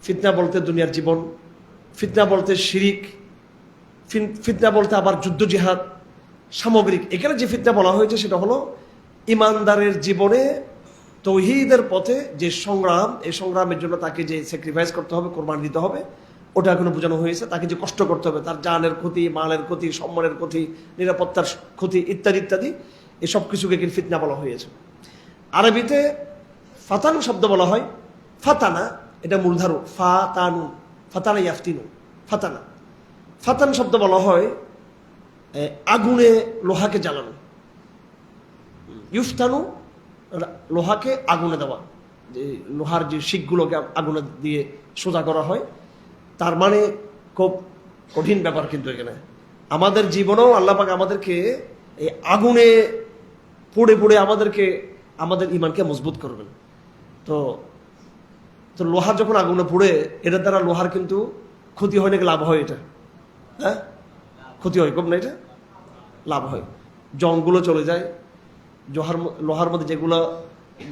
ফিতনা বলতে দুনিয়ার জীবন, ফিতনা বলতে শিরিক, ফিতনা বলতে আবার যুদ্ধ জিহাদ সামগ্রিক। এখানে যে ফিতনা বলা হয়েছে সেটা হলো ইমানদারের জীবনে তৌহিদের পথে যে সংগ্রাম, এই সংগ্রামের জন্য তাকে যে স্যাক্রিফাইস করতে হবে, কোরবানি দিতে হবে, ওটা এখনো বোঝানো হয়েছে। তাকে যে কষ্ট করতে হবে, তার জানের ক্ষতি, মালের ক্ষতি, সম্মানের ক্ষতি, নিরাপত্তার ক্ষতি ইত্যাদি ইত্যাদি, এসব কিছুকে কিন্তু ফিতনা বলা হয়েছে। আরবিতে ফাতান শব্দ বলা হয়, ফাতানা এটা মূলধারু, ফাতানু, ফাতানা ইয়াফতিনু, ফাতানা। ফাতান শব্দ বলা হয় আগুনে লোহাকে জ্বালানো, ইউফতানু লোহাকে আগুনে দেওয়া, যে লোহার যে শিকগুলোকে আগুনে দিয়ে সোজা করা হয়, তার মানে খুব কঠিন ব্যাপার। কিন্তু এখানে আমাদের জীবনেও আল্লাহ পাক আমাদেরকে এই আগুনে পুড়ে পুড়ে আমাদের ইমানকে মজবুত করবেন। তো তো লোহার যখন আগুনে পুড়ে, এটার দ্বারা লোহার কিন্তু ক্ষতি হয় নাকি লাভ হয়? এটা হ্যাঁ, ক্ষতি হয়, কম না, এটা লাভ হয়। জংগুলো চলে যায়, লোহার মধ্যে যেগুলো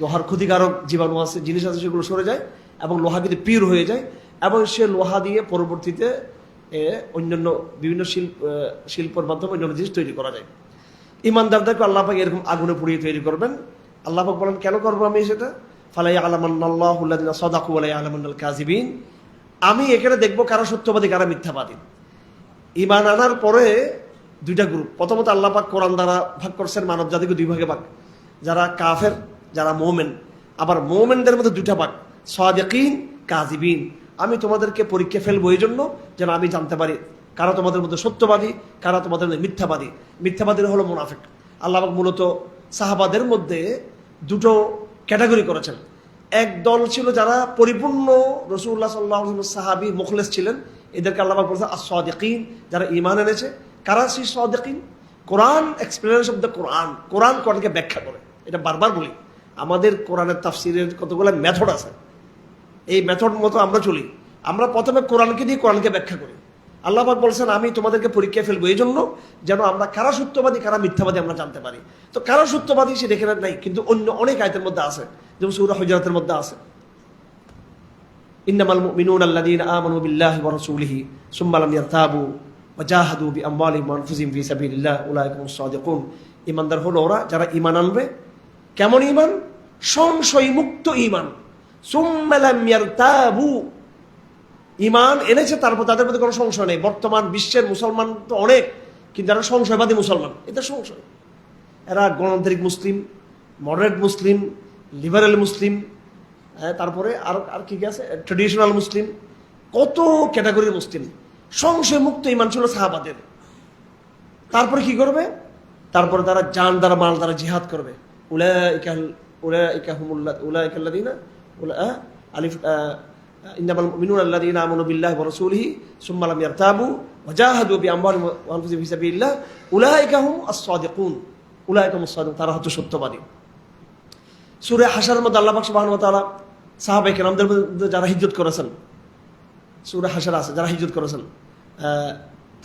লোহার ক্ষতিকারক জীবাণু আছে, জিনিস আছে, সেগুলো সরে যায় এবং লোহা কিন্তু পিওর হয়ে যায়। এবং সে লোহা দিয়ে পরবর্তীতে অন্যান্য বিভিন্ন শিল্পের মাধ্যমে অন্যান্য জিনিস তৈরি করা যায়। ইমানদারদেরকে আল্লাহ পাক এরকম আগুনে পুড়িয়ে তৈরি করবেন। আল্লাহ পাক বলেন, কেন করবো আমি সেটা? ফালা ইয়ালামান্নাল্লাহু আল্লাযিনা সাদাকু ওয়া লা ইয়ালামান্নাল কাযিবিন। আমি এখানে দেখবো কারা সত্যবাদী, কারা মিথ্যাবাদী। ঈমান আনার পরে দুইটা গ্রুপ। প্রথমত আল্লাহ পাক কোরআন দ্বারা ভাগ করছেন মানব জাতিকে দুই ভাগে ভাগ, যারা কাফের, যারা মুমিন। আবার মুমিনদের মধ্যে দুইটা ভাগ, সাদিকিন, কাযিবিন। আমি তোমাদেরকে পরীক্ষা ফেলবো এই জন্য যেন আমি জানতে পারি কারা তোমাদের মধ্যে সত্যবাদী, কারা তোমাদের মধ্যে মিথ্যাবাদী। মিথ্যাবাদীরা হলো মুনাফিক। আল্লাহ পাক মূলত সাহাবাদের মধ্যে দুটো ক্যাটাগরি করেছেন। এক দল ছিল যারা পরিপূর্ণ রাসূলুল্লাহ সাল্লাল্লাহু আলাইহি ওয়াসাল্লাম সাহাবী মুখলেস ছিলেন, এদেরকে আল্লাহ পাক বলেছেন as-সাদিকিন, যারা ঈমান এনেছে। কারা সেই সাদিকিন? কোরআন এক্সপ্লেনেশন অফ দ্য কোরআন, কোরআনকে ব্যাখ্যা করে। এটা বারবার বলি, আমাদের কোরআনের তাফসীরের কতগুলো মেথড আছে, এই মেথড মতো আমরা চলি। আমরা প্রথমে কোরআনকে দিয়ে কোরআনকে ব্যাখ্যা করি। আল্লাহ পাক বলছেন, আমি তোমাদেরকে পরীক্ষা ফেলবো এই জন্য যেন আমরা কারা সত্যবাদী, কারা মিথ্যাবাদী আমরা জানতে পারি। তো কারা সত্যবাদী সে দেখে নাই, কিন্তু অন্য অনেক আয়াতের মধ্যে আছে, যেমন সূরা হুজুরাতের মধ্যে আছে, ইন্নামাল মুমিনুনা আল্লাযীনা আমানু বিল্লাহি ওয়া রাসূলিহি সুম্মা লাম ইয়ারতাবু ওয়া জাহাদু বিআমওয়ালিহিম ওয়া আনফুসিহিম ফি সাবিলিল্লাহ উলাইকা হুমুস সাদিকুন। ঈমানদার হলো ওরা যারা ঈমান আনবে। কেমন ঈমান? সংশয় মুক্ত ঈমান। সুম্মা লাম ইয়ারতাবু, ঈমান এনেছে তারপর তাদের মধ্যে কোনো সংশয় নেই। বর্তমান বিশ্বের মুসলমান তো অনেক, কিন্তু যারা সংশয়বাদী মুসলমান, এটা সংশয়। এরা গণতান্ত্রিক মুসলিম, মডারেট মুসলিম, লিবারেল মুসলিম, তারপরে আর কি আছে, ট্রেডিশনাল মুসলিম, কত ক্যাটাগরির মুসলিম। সংশয় মুক্ত ঈমান ছিল সাহাবাদের। তারপরে কি করবে? তারপরে তারা জান দ্বারা, মাল দ্বারা জিহাদ করবে। ইন্নামাল মুমিনুনা আল্লাযীনা আমানু বিল্লাহি ওয়া রাসূলিহি সুম্মা লাম ইয়ারতাবু ওয়া জাহাদু বিআমওয়ালিহিম ওয়া আনফুসিহিম ফি সাবিলিল্লাহ উলাইকা হুমুস সাদিকুন, উলাইকা হুমুস সাদিকুন, তারা হচ্ছে সত্যবাদী। সূরা হাশরের মধ্যে আল্লাহ পাক সুবহানাহু ওয়া তাআলা সাহাবায়ে কেরামদের মধ্যে যারা হিজরত করেছেন, সূরা হাশর আছে, যারা হিজরত করেছেন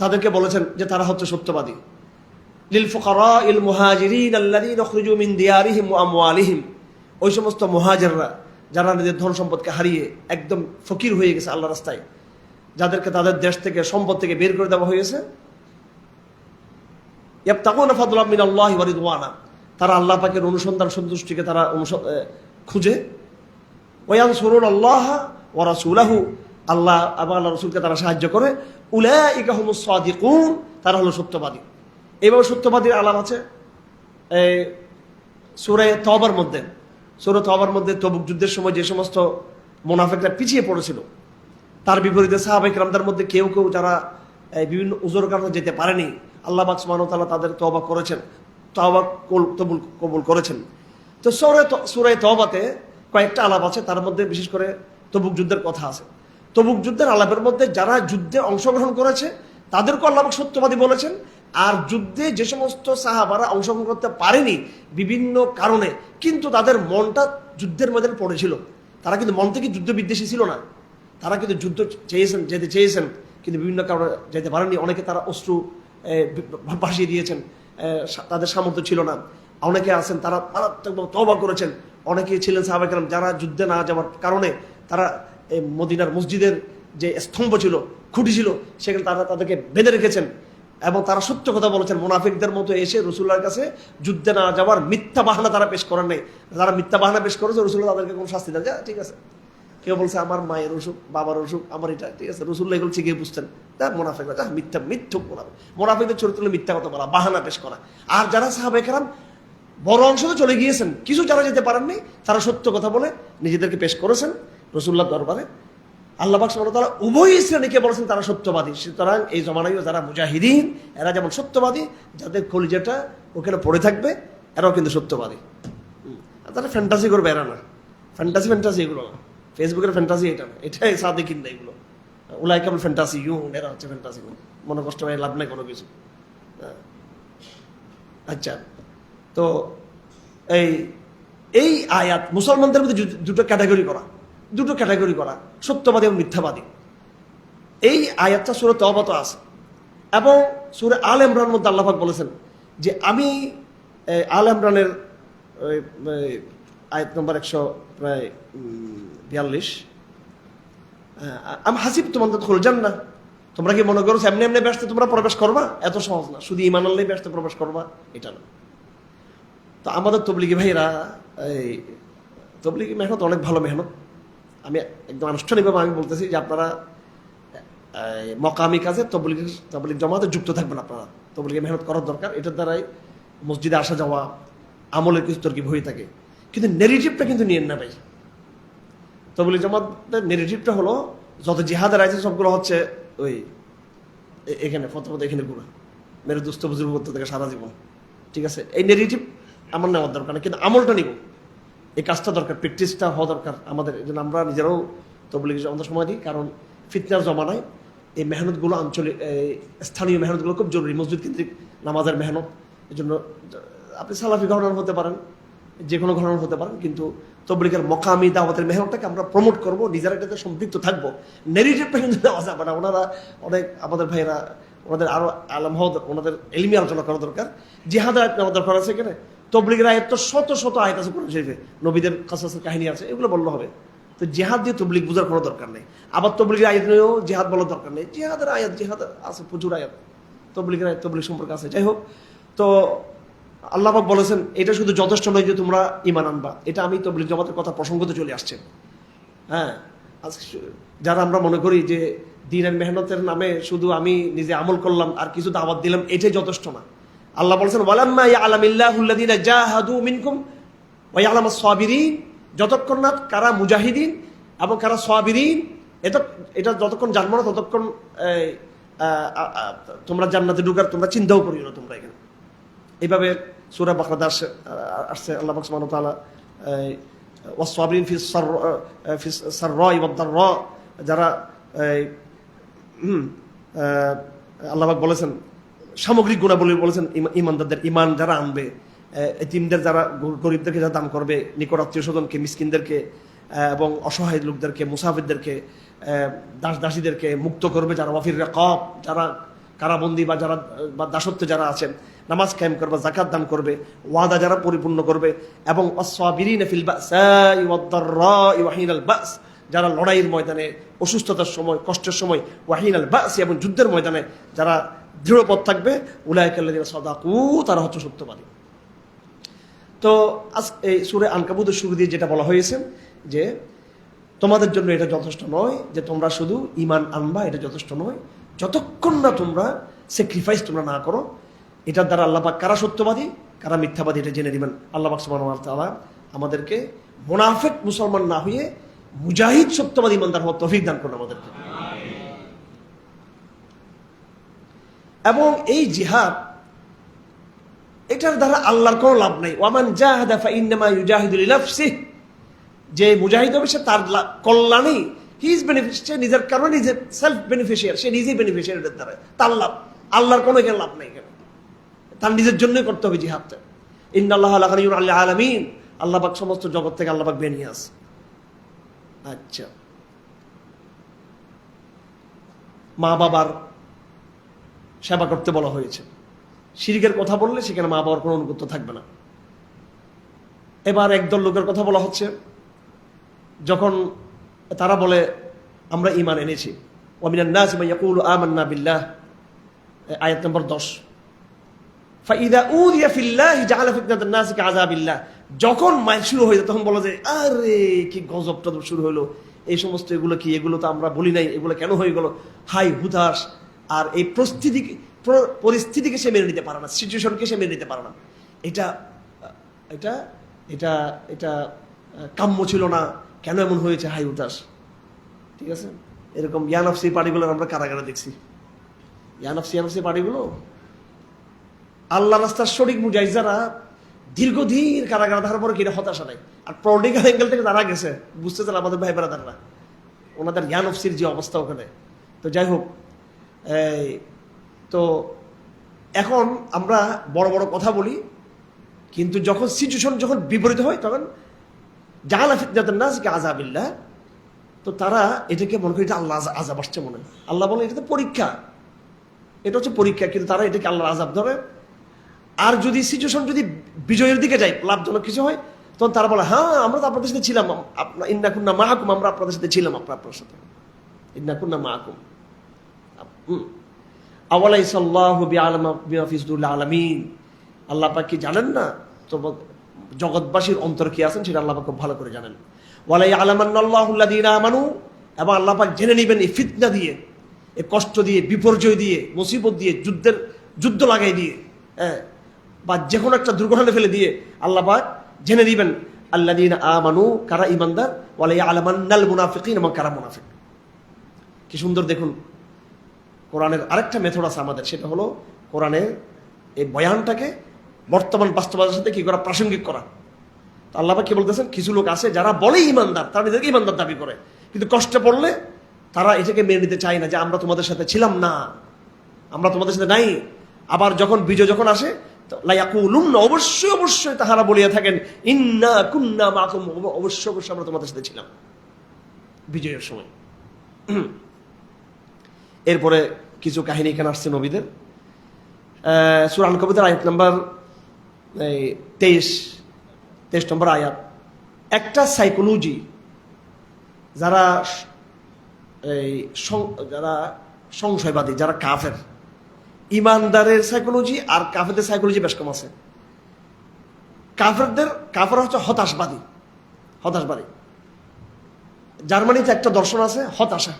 তাদেরকে বলেছেন যে তারা হচ্ছে সত্যবাদী। লিল ফুকারাইল মুহাজিরিন আল্লাযীনা উখরিজু মিন দিয়ারিহিম ওয়া আমওয়ালিহিম, ওই সমস্ত মুহাজিররা যারা নিজের ধন সম্পদকে হারিয়ে একদম ফকির হয়ে গেছে আল্লাহর রাস্তায়, যাদেরকে তাদের দেশ থেকে, সম্পদ থেকে বের করে দেওয়া হয়েছে। ইয়াবতাগুনা ফাদলাম মিনাল্লাহি ওয়া রিদওয়ানা, তারা আল্লাহ পাকের অনুসন্ধান, সন্তুষ্টিকে তারা খুঁজে। ওয়া ইয়ানসুরুনাল্লাহ ওয়া রাসূলাহু, আল্লাহ এবং আল্লাহ রাসূলকে তারা সাহায্য করে। উলাইকা হুমুস সাদিকুন, তারা হলো সত্যবাদী। এইভাবে সত্যবাদীর আলাম আছে সূরা তাওবার মধ্যে। সূরা তাওবার মধ্যে তবুক যুদ্ধের সময় যে সমস্ত মুনাফিকরা পিছিয়ে পড়েছিল, তার বিপরীতে সাহাবায়ে কেরামদের মধ্যে কেউ কেউ যারা বিভিন্ন উযর কারণে যেতে পারেনি, আল্লাহ পাক সুবহানাহু ওয়া তাআলা তাদের তওবা করেছেন, তওবা কবুল করেছেন। তো সূরা তাওবাতে কয়েকটা আলাপ আছে, তার মধ্যে বিশেষ করে তবুক যুদ্ধের কথা আছে। তবুক যুদ্ধের আলাপের মধ্যে যারা যুদ্ধে অংশগ্রহণ করেছে তাদেরকে আল্লাহ পাক সত্যবাদী বলেছেন। আর যুদ্ধে যে সমস্ত সাহাবারা অংশগ্রহণ করতে পারেনি বিভিন্ন কারণে, কিন্তু তাদের মনটা যুদ্ধের মধ্যে পড়েছিল, তারা কিন্তু মন থেকে যুদ্ধ বিদ্বেষী ছিল না, তারা কিন্তু যুদ্ধ যেতে চেয়েছেন, কিন্তু বিভিন্ন কারণে যেতে পারেনি। অনেকে তারা অশ্রু ভাসিয়ে দিয়েছেন, তাদের সামর্থ্য ছিল না। অনেকে আছেন তারা মারাত্মকভাবে তওবা করেছেন। অনেকে ছিলেন সাহাবায়ে কেরাম যারা যুদ্ধে না যাওয়ার কারণে তারা এই মদিনার মসজিদের যে স্তম্ভ ছিল, খুঁটি ছিল, সেখানে তারা তাদেরকে বেঁধে রেখেছেন এবং তারা সত্য কথা বলেছেন। মুনাফিকদের মতো এসে রসুল্লাহর কাছে যুদ্ধে না যাওয়ার মিথ্যা বাহানা তারা পেশ করেন নাই। যারা মিথ্যা বাহানা পেশ করেছে, রসুল্লাহ তাদেরকে কোনো শাস্তি দেন, ঠিক আছে। কেউ বলছে আমার মায়ের অসুখ, বাবার অসুখ, আমার এটা, ঠিক আছে, রসুল্লাহ এগুলো ঠিকই বুঝতেন। মুনাফিকরা মিথ্যুক মুনাফিকদের চরিত্র মিথ্যা কথা বলা, বাহানা পেশ করা। আর যারা সাহাবায়ে কেরাম বড় অংশ তো চলে গিয়েছেন, কিছু যারা যেতে পারেননি, তারা সত্য কথা বলে নিজেদেরকে পেশ করেছেন রসুল্লাহ দরবারে। আল্লাহ পাক সুবহানাহু ওয়া তাআলা উভয় শ্রেণীকে বলেছেন তারা সত্যবাদী। সুতরাং এই জমানায় যারা মুজাহিদিন, এরা যেমন সত্যবাদী, যাদের কলিজাটা ওখানে পড়ে থাকবে, এরাও কিন্তু সত্যবাদী। তারা ফ্যান্টাসি করবে, এরা না। ফ্যান্টাসি এগুলো না, ফেসবুকের ফ্যান্টাসি এটা না, এটাই সাদিকিন না এগুলো। উলাইকাল ফ্যান্টাসি এরা হচ্ছে ফ্যান্টাসি। মনে কষ্ট হয় লাভ নাই কোনো কিছু। আচ্ছা, তো এই আয়াত মুসলমানদের মধ্যে দুটো ক্যাটাগরি করা, সত্যবাদী এবং মিথ্যাবাদী। এই আয়াতটা সূরা তওবাতে আছে এবং সূরা আলে ইমরানের মধ্যে আল্লাহ পাক বলেছেন যে আমি আলে ইমরানের আয়াত নম্বর 142, আমি হাসিব তোমাদের খুল জান্নাহ, তোমরা কি মনে করো এমনি এমনি ব্যস্ত তোমরা প্রবেশ করবা? এত সহজ না, শুধু ঈমান আনলেই ব্যস্ত প্রবেশ করবা এটা না। তো আমাদের তবলিগি ভাইরা, এই তবলিগি মেহনত অনেক ভালো মেহনত। আমি একদম আনুষ্ঠানিকভাবে আমি বলতেছি যে আপনারা মকামি কাজে তবলিগ জমাতে যুক্ত থাকবেন। আপনারা তবলিগে মেহনত করার দরকার। এটার দ্বারাই মসজিদে আসা যাওয়া, আমলের কিছু তরকিব হয়ে থাকে। কিন্তু নেগেটিভটা কিন্তু নিয়েন না ভাই। তবলিগ জমাতের নেগেটিভটা হলো যত জিহাদের আছে সবগুলো হচ্ছে ওই এখানে প্রথমত এখানে ঘুরা মেরে দুস্থ বুজুর্গ করতে থাকে সারা জীবন, ঠিক আছে। এই নেগেটিভ আমার নেওয়ার দরকার না, কিন্তু আমলটা নিব, এই কাজটা দরকার, প্র্যাকটিসটা হওয়া দরকার আমাদের। এই জন্য আমরা নিজেরাও তবলিগ জমাতে সময় দিই, কারণ ফিতনার জমানায় এই মেহনতগুলো আঞ্চলিক স্থানীয় মেহনতগুলো খুব জরুরি। মসজিদ কেন্দ্রিক নামাজের মেহনত, এই জন্য আপনি সালাফি ঘরানার হতে পারেন, যে কোনো ঘরানার হতে পারেন, কিন্তু তবলিগের মকামি দাওয়াতের মেহনতটাকে আমরা প্রমোট করবো, নিজেরা এটাতে সম্পৃক্ত থাকবো। নেগেটিভটা কিন্তু নেওয়া যাবে না। ওনারা অনেক আমাদের ভাইয়েরা, ওনাদের আরো আলম হওয়া, ওনাদের এলমি আলোচনা করা দরকার। জিহাদের আয়াত নেওয়া দরকার আছে এখানে। তবলিগের আয়াত তো শত শত আয়াত আছে কোরআন শরীফে, নবীদের কাসাসের কাহিনী আছে, এগুলো বললে হবে। তো জিহাদ দিয়ে তবলিগ বোঝার কোনো দরকার নেই। আবার তবলিগের আয়াত নিয়েও জিহাদ বলার দরকার নেই। জিহাদের আছে প্রচুর আয়াত, তবলিগের আয়াত তবলিগ সম্পর্কে আছে। যাই হোক, তো আল্লাহ পাক বলেছেন এটা শুধু যথেষ্ট নয় যে তোমরা ঈমান আনবা। এটা আমি তবলিগ জমাতের কথা প্রসঙ্গতে চলে আসছে। হ্যাঁ, যারা আমরা মনে করি যে দ্বীনের মেহনতের নামে শুধু আমি নিজে আমল করলাম আর কিছু দাওয়াত দিলাম, এটাই যথেষ্ট না। আল্লাহ বলেছেন ওয়ালাম্মা ইয়ালামিল্লাহুল্লাযীনা জাহাদু মিনকুম ওয়া ইয়ালামাস সাবিরিন, যতক্ষণ না কারা মুজাহিদিন এবং কারা সাবিরিন, এটা যতক্ষণ জানবো না ততক্ষণ তোমরা জান্নাতে ঢুকার তোমরা চিন্তাও করিও না। তোমরা এখানে এইভাবে সূরা বাকারাতে আসছে আল্লাহ পাক সুবহানাহু ওয়া তাআলা ওয়াস-সাবিরিন ফিস সাররাই ওয়াদ-দাররা, যারা আল্লাহ পাক বলেছেন সামগ্রিক গুণাবলী বলেছেন ইমানদারদের, ইমান যারা আনবে, এতিমদের যারা, গরিবদেরকে যারা দান করবে, নিকট আত্মীয় স্বজনকে, মিসকিনদেরকে এবং অসহায় লোকদেরকে, মুসাফিরদেরকে, দাস দাসীদেরকে মুক্ত করবে, যারা ওয়াফির রিকাব, যারা কারাবন্দী বা যারা বা দাসত্বে যারা আছেন, নামাজ কায়েম করবে, যাকাত দান করবে, ওয়াদা যারা পরিপূর্ণ করবে, এবং আস-সাবিরিনা ফিল বাসাই ওয়াদ-দাররাই ওয়া হিনাল বাস, যারা লড়াইয়ের ময়দানে, অসুস্থতার সময়, কষ্টের সময়, ওয়া হিনাল বাস এবং যুদ্ধের ময়দানে যারা দৃঢ়পদ থাকবে, উলাইকাল্লাযীনা সাদাকু, তারা হচ্ছে সত্যবাদী। তো আজ এই সূরা আনকাবুতের শুরু দিয়ে যেটা বলা হয়েছে যে তোমাদের জন্য এটা যথেষ্ট নয় যে তোমরা শুধু ঈমান আনবা, এটা যথেষ্ট নয় যতক্ষণ না তোমরা স্যাক্রিফাইস তোমরা না করো। এটার দ্বারা আল্লাহ পাক কারা সত্যবাদী কারা মিথ্যাবাদী এটা জেনে দিবেন। আল্লাহ পাক সুবহানাহু ওয়া তাআলা আমাদেরকে মুনাফিক মুসলমান না হয়ে মুজাহিদ সত্যবাদী ইমানদার হওয়ার তৌফিক দান করুন আমাদেরকে। এবং এই জিহাদ, এটার দ্বারা আল্লাহর কোনো লাভ নাই। ওয়ামান জাহাদা ফাইন্নামা ইউজাহিদু লিনাফসিহি, যে মুজাহিদ হবে সে তার কল্যাণেই, হি ইজ বেনিফিশিয়ারি, নিজের কারণে নিজে সেলফ বেনিফিশিয়ারি, সে নিজেই বেনিফিশিয়ারি এর দ্বারা, তার লাভ। আল্লাহর কোনো এখানে লাভ নাই, এখানে তার নিজের জন্যই করতে হবে জিহাদটা। ইন্নাল্লাহা লাগানিয়ুন আনিল আলামিন, আল্লাহ পাক সমস্ত জগৎ থেকে আল্লাহ পাক বেরিয়ে আসে। আচ্ছা, মা বাবার সেবা করতে বলা হয়েছে। শিরকের কথা বললে সেখানে মা বাবার কোনো অনুগত্য থাকবে না। এবার একদল লোকের কথা বলা হচ্ছে, যখন তারা বলে আমরা ঈমান এনেছি। ওয়া মিনান নাসি মান ইয়াকুলু আমান্না বিল্লাহ, আয়াত নম্বর 10। ফাইদা উযিয়া ফিল্লাহি জাআলা ফিতনাতান নাসি কাযাবিল্লাহ, যখন মাইল শুরু হয়ে যায় তখন বলা যায় আরে কি গজবটা শুরু হলো, এই সমস্ত এগুলো কি, এগুলো তো আমরা বলি নাই, এগুলো কেন হয়ে গেল, হাই হুতাশ। আর এই পরিস্থিতিকে সে মেনে নিতে পারে না, সিচুয়েশনকে সে মেনে নিতে পারে না। এটা এটা এটা এটা কাম্য ছিল না, কেন এমন হয়েছে, হাই হুতাশ। ঠিক আছে, এরকম ইয়ানফসি পার্টিগুলো আমরা কারাগারে দেখছি। ইয়ানফসি পার্টিগুলো আল্লাহ রাস্তার সঠিক মুজাহিদ যারা দীর্ঘদিন কারাগারে থাকার পরে কিনা হতাশা নাই, আর পলিটিক্যাল অ্যাঙ্গেল থেকে যারা গেছে বুঝতেছেন আমাদের ভাই ব্রাদাররা, ওনাদের ইয়ানফসির যে অবস্থা ওখানে। তো যাই হোক, তো এখন আমরা বড় বড় কথা বলি, কিন্তু যখন সিচুয়েশন যখন বিপরীত হয় তখন জাআলা ফিতনাতান নাসি কাযাবিল্লাহ, তো তারা এটাকে মনে করে এটা আল্লাহ আযাব আসছে মনে হয়। আল্লাহ বলে এটা তো পরীক্ষা, এটা হচ্ছে পরীক্ষা, কিন্তু তারা এটাকে আল্লাহর আযাব ধরে। আর যদি সিচুয়েশন যদি বিজয়ের দিকে যায়, লাভজনক কিছু হয়, তখন তারা বলে হ্যাঁ আমরা তো আপনাদের সাথে ছিলাম, ইন্না কুন্না মাআকুম, আমরা আপনাদের সাথে ছিলাম, আপনার সাথে ইন্না কুন্না মাআকুম। আওয়ালাইসাল্লাহু বিআলামা বিমা ফি সুদুরিল আলামিন, আল্লাহ পাক কি জানেন না তো জগৎবাসীর অন্তর কি আছেন সেটা আল্লাহ পাক খুব ভালো করে জানেন। ওয়ালা ইয়ালামান্নাল্লাহু আল্লাযীনা আমানু, এবং আল্লাহ পাক জেনে নেবেন এই ফিতনা দিয়ে, এই কষ্ট দিয়ে, বিপর্যয় দিয়ে, মুসিবত দিয়ে, যুদ্ধ লাগাই দিয়ে, বা যে কোনো একটা দুর্ঘটনা ফেলে দিয়ে আল্লাহ পাক জেনে দিবেন আল্লাযীনা আমানু, কারা ঈমানদার, ওয়ালা ইয়ালামান্নাল মুনাফিকিন, এবং কারা মুনাফিক। কি সুন্দর দেখুন, কোরআনের আরেকটা মেথড আছে আমাদের, সেটা হলো কোরআনের এই বয়ানটাকে বর্তমান বাস্তবতার সাথে কি করা, প্রাসঙ্গিক করা। তো আল্লাহ পাক কি বলতেছেন, কিছু লোক আছে যারা বলে ঈমানদার, তারা নিজেকে ঈমানদার দাবি করে, কিন্তু কষ্টে পড়লে তারা এটাকে মেনে নিতে চায় না যে আমরা তোমাদের সাথে ছিলাম না, আমরা তোমাদের সাথে নাই। আবার যখন বিজয় যখন আসে, অবশ্যই তাহারা বলিয়া থাকেন ইন্না কুন্না মাকুম, অবশ্যই আমরা তোমাদের সাথে ছিলাম বিজয়ের সময়। এরপরে কিছু কাহিনী এখানে আসছে নবীদের। সূরা আল-আনকাবুতের আয়াত নাম্বার 23 নম্বর আয়াত। একটা সাইকোলজি, যারা সংশয়বাদী, যারা কাফের, ইমানদারের সাইকোলজি আর কাফেরদের সাইকোলজি বেশ কম আছে। কাফের হচ্ছে হতাশবাদী। জার্মানিতে একটা দর্শন আছে হতাশা,